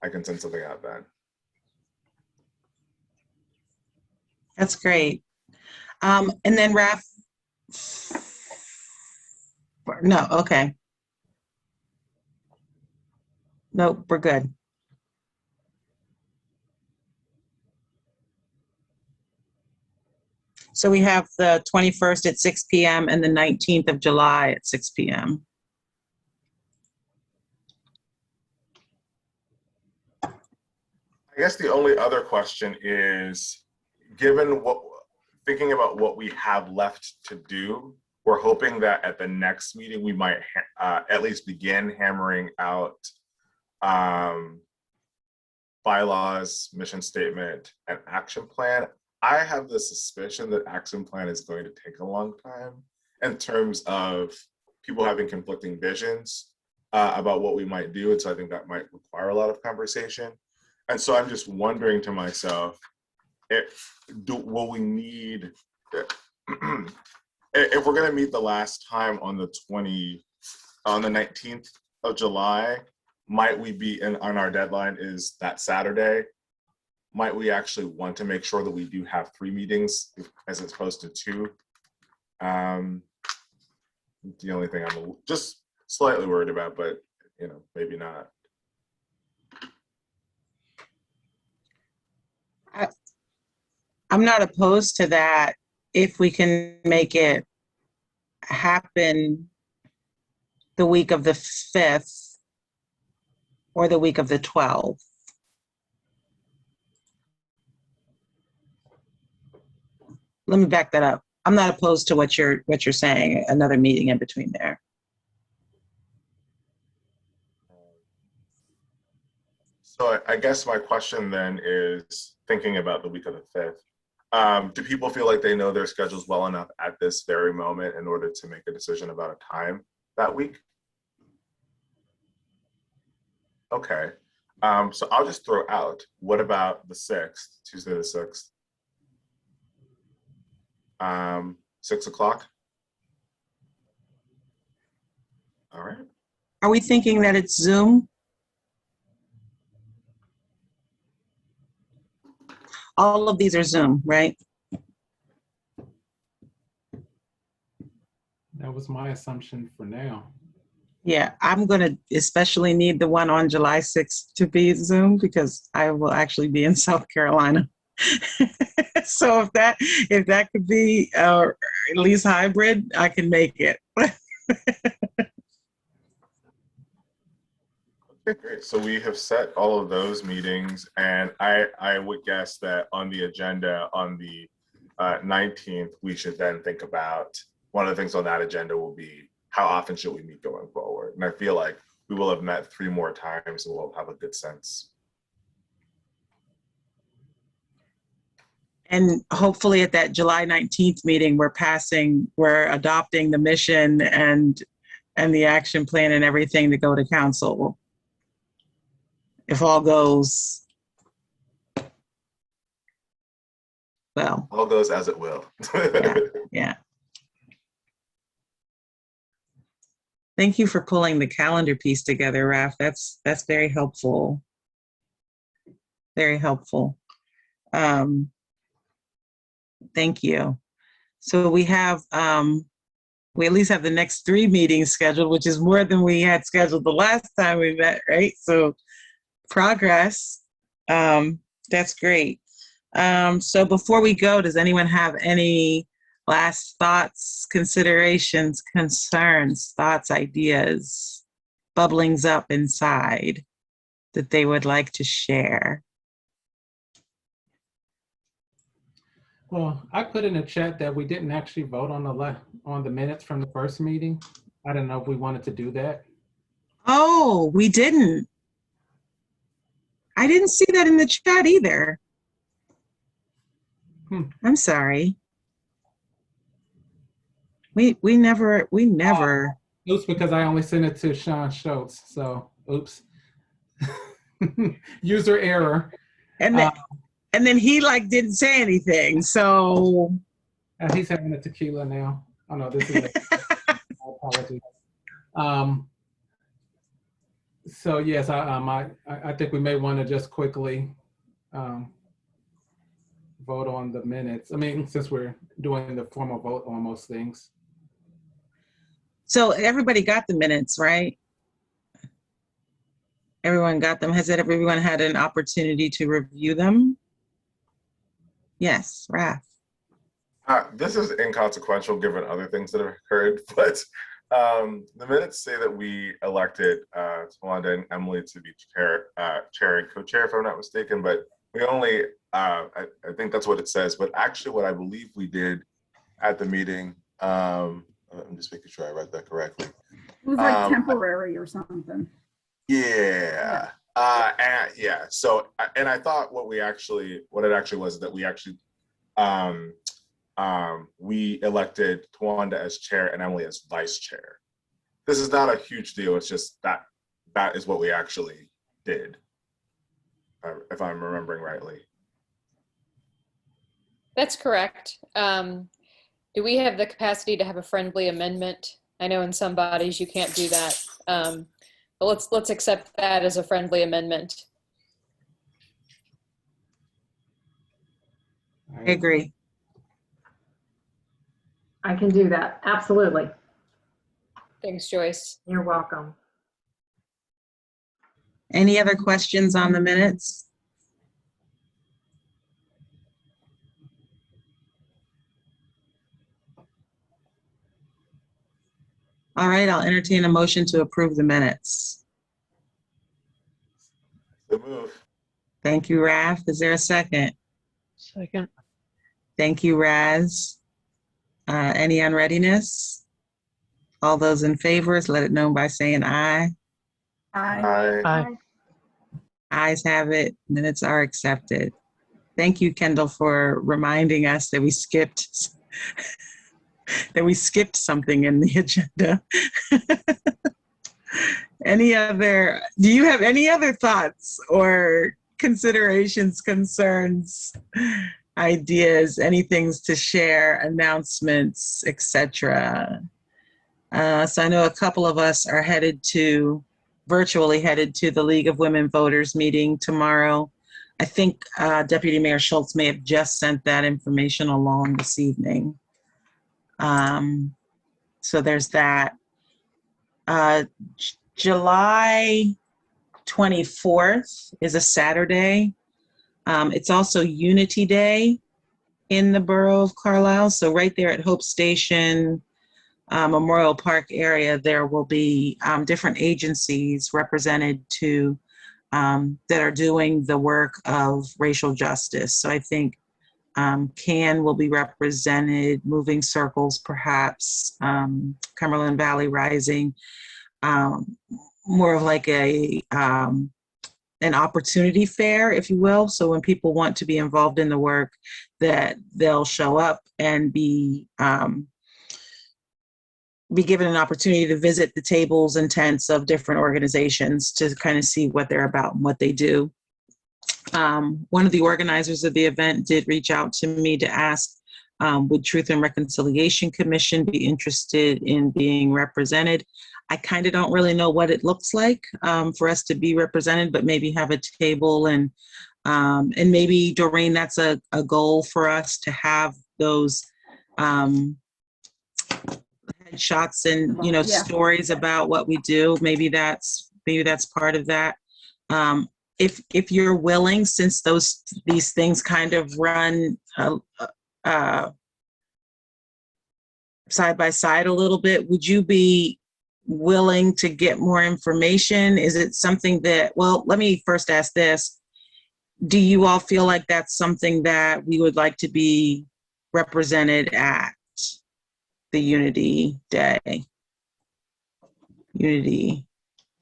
I can send something out then. that's great. And then Raf, no, okay. Nope, we're good. So we have the 21st at 6 p.m. and the 19th of July at 6 p.m. I guess the only other question is, thinking about what we have left to do, we're hoping that at the next meeting, we might at least begin hammering out bylaws, mission statement, and action plan. I have the suspicion that action plan is going to take a long time in terms of people having conflicting visions about what we might do. And so I think that might require a lot of conversation. And so I'm just wondering to myself, will we need, if we're going to meet the last time on the 19th of July, might we be on our deadline is that Saturday? Might we actually want to make sure that we do have 3 meetings as opposed to 2? The only thing I'm just slightly worried about, but maybe not. I'm not opposed to that if we can make it happen the week of the 5th or the week of the 12th. Let me back that up. I'm not opposed to what you're saying, another meeting in between there. So I guess my question then is thinking about the week of the 5th. Do people feel like they know their schedules well enough at this very moment in order to make a decision about a time that week? Okay. So I'll just throw out, what about the 6th, Tuesday the 6th? 6 o'clock? All right. Are we thinking that it's Zoom? All of these are Zoom, right? That was my assumption for now. Yeah, I'm going to especially need the one on July 6th to be Zoom because I will actually be in South Carolina. So if that could be at least hybrid, I can make it. Okay, great. So we have set all of those meetings, and I would guess that on the agenda on the 19th, we should then think about, one of the things on that agenda will be how often should we meet going forward? And I feel like we will have met 3 more times and we'll have a good sense. And hopefully at that July 19th meeting, we're adopting the mission and the action plan and everything to go to council. If all goes well. All goes as it will. Yeah. Thank you for pulling the calendar piece together, Raf. That's very helpful. Very helpful. Thank you. So we have, we at least have the next 3 meetings scheduled, which is more than we had scheduled the last time we met, right? So progress. That's great. So before we go, does anyone have any last thoughts, considerations, concerns, thoughts, ideas, bubblings up inside that they would like to share? Well, I put in a chat that we didn't actually vote on the minutes from the first meeting. I don't know if we wanted to do that. Oh, we didn't. I didn't see that in the chat either. I'm sorry. We never. Oops, because I only sent it to Sean Schultz. So, oops. User error. And then he didn't say anything. So he's having a tequila now. Oh no, this is. My apologies. So yes, I think we may want to just quickly vote on the minutes. I mean, since we're doing the formal vote on most things. So everybody got the minutes, right? Everyone got them. Has everyone had an opportunity to review them? Yes, Raf. This is inconsequential given other things that have occurred, but the minutes say that we elected Tawanda and Emily to be chair and co-chair, if I'm not mistaken, but we only, I think that's what it says, but actually what I believe we did at the meeting, I'm just making sure I read that correctly. It was like temporary or something. Yeah. And yeah. So, and I thought what it actually was that we actually, we elected Tawanda as chair and Emily as vice chair. This is not a huge deal. It's just that is what we actually did, if I'm remembering rightly. That's correct. Do we have the capacity to have a friendly amendment? I know in some bodies you can't do that, but let's accept that as a friendly amendment. I agree. I can do that. Absolutely. Thanks, Joyce. You're welcome. Any other questions on the minutes? All right, I'll entertain a motion to approve the minutes. So move. Thank you, Raf. Is there a second? Second. Thank you, Raz. Any unreadiness? All those in favor, let it know by saying aye. Aye. Aye. Aye. Ayes have it. Minutes are accepted. Thank you, Kendall, for reminding us that we skipped something in the agenda. Do you have any other thoughts or considerations, concerns, ideas, anything to share, announcements, etc.? So I know a couple of us are virtually headed to the League of Women Voters meeting tomorrow. I think Deputy Mayor Schultz may have just sent that information along this evening. So there's that. July 24th is a Saturday. It's also Unity Day in the borough of Carlisle. So right there at Hope Station, Memorial Park area, there will be different agencies represented that are doing the work of racial justice. So I think CAN will be represented, Moving Circles perhaps, Cumberland Valley Rising, more of like an opportunity fair, if you will. So when people want to be involved in the work, that they'll show up and be given an opportunity to visit the tables and tents of different organizations to kind of see what they're about and what they do. One of the organizers of the event did reach out to me to ask, would Truth and Reconciliation Commission be interested in being represented? I kind of don't really know what it looks like for us to be represented, but maybe have a table and maybe, Doreen, that's a goal for us to have those headshots and Yeah. stories about what we do. Maybe that's part of that. If you're willing, since these things kind of run side by side a little bit, would you be willing to get more information? Is it something that, well, let me first ask this. Do you all feel like that's something that we would like to be represented at the Unity Day? Unity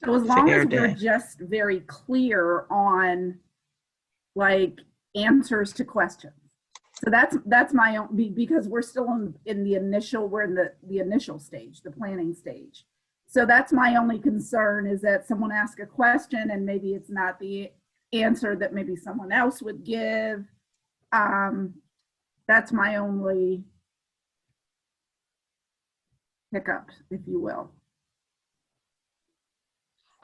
So as long Fair as we're Day. just very clear on like answers to questions. So that's my own, because we're still in the initial, we're in the initial stage, the planning stage. So that's my only concern, is that someone asks a question and maybe it's not the answer that maybe someone else would give. That's my only hiccup, if you will.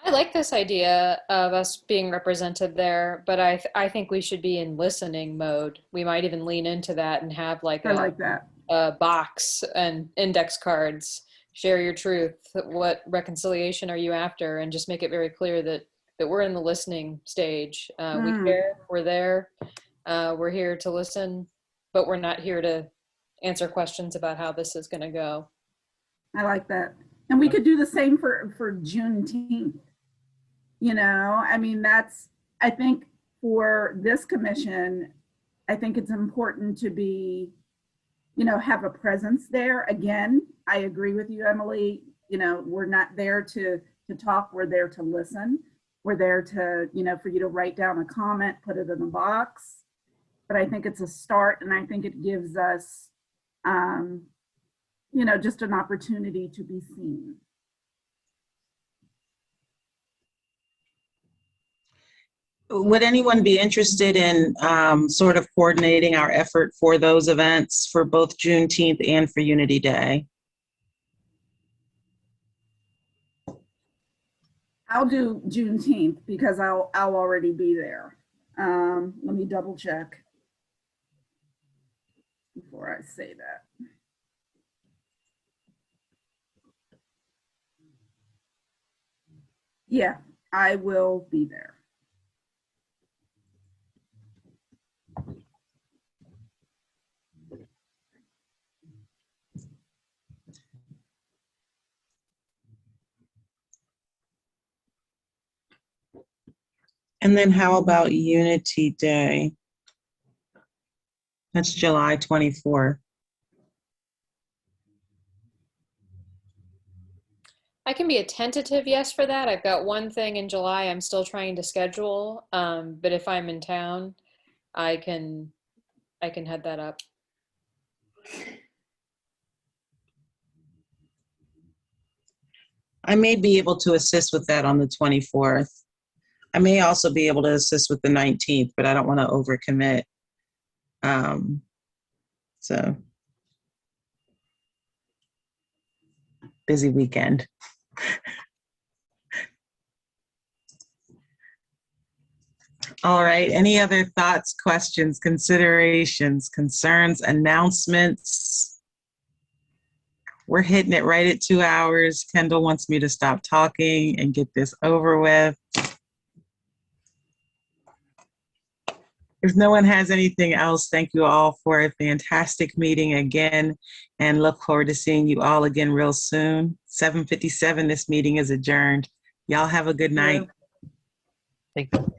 I like this idea of us being represented there, but I think we should be in listening mode. We might even lean into that and have like I like that. a box and index cards. Share your truth. What reconciliation are you after? And just make it very clear that we're in the listening stage. We care. We're there. We're here to listen, but we're not here to answer questions about how this is going to go. I like that. And we could do the same for Juneteenth. I mean, I think for this commission, I think it's important to be, have a presence there. Again, I agree with you, Emily. We're not there to talk, we're there to listen. We're there to, for you to write down a comment, put it in the box. But I think it's a start, and I think it gives us, just an opportunity to be seen. Would anyone be interested in sort of coordinating our effort for those events for both Juneteenth and for Unity Day? I'll do Juneteenth because I'll already be there. Let me double check before I say that. Yeah, I will be there. And then how about Unity Day? That's July 24th. I can be a tentative yes for that. I've got one thing in July I'm still trying to schedule. But if I'm in town, I can head that up. I may be able to assist with that on the 24th. I may also be able to assist with the 19th, but I don't want to overcommit. So busy weekend. All right, any other thoughts, questions, considerations, concerns, announcements? We're hitting it right at 2 hours. Kendall wants me to stop talking and get this over with. If no one has anything else, thank you all for a fantastic meeting again, and look forward to seeing you all again real soon. 7:57, this meeting is adjourned. Y'all have a good night. Thank you.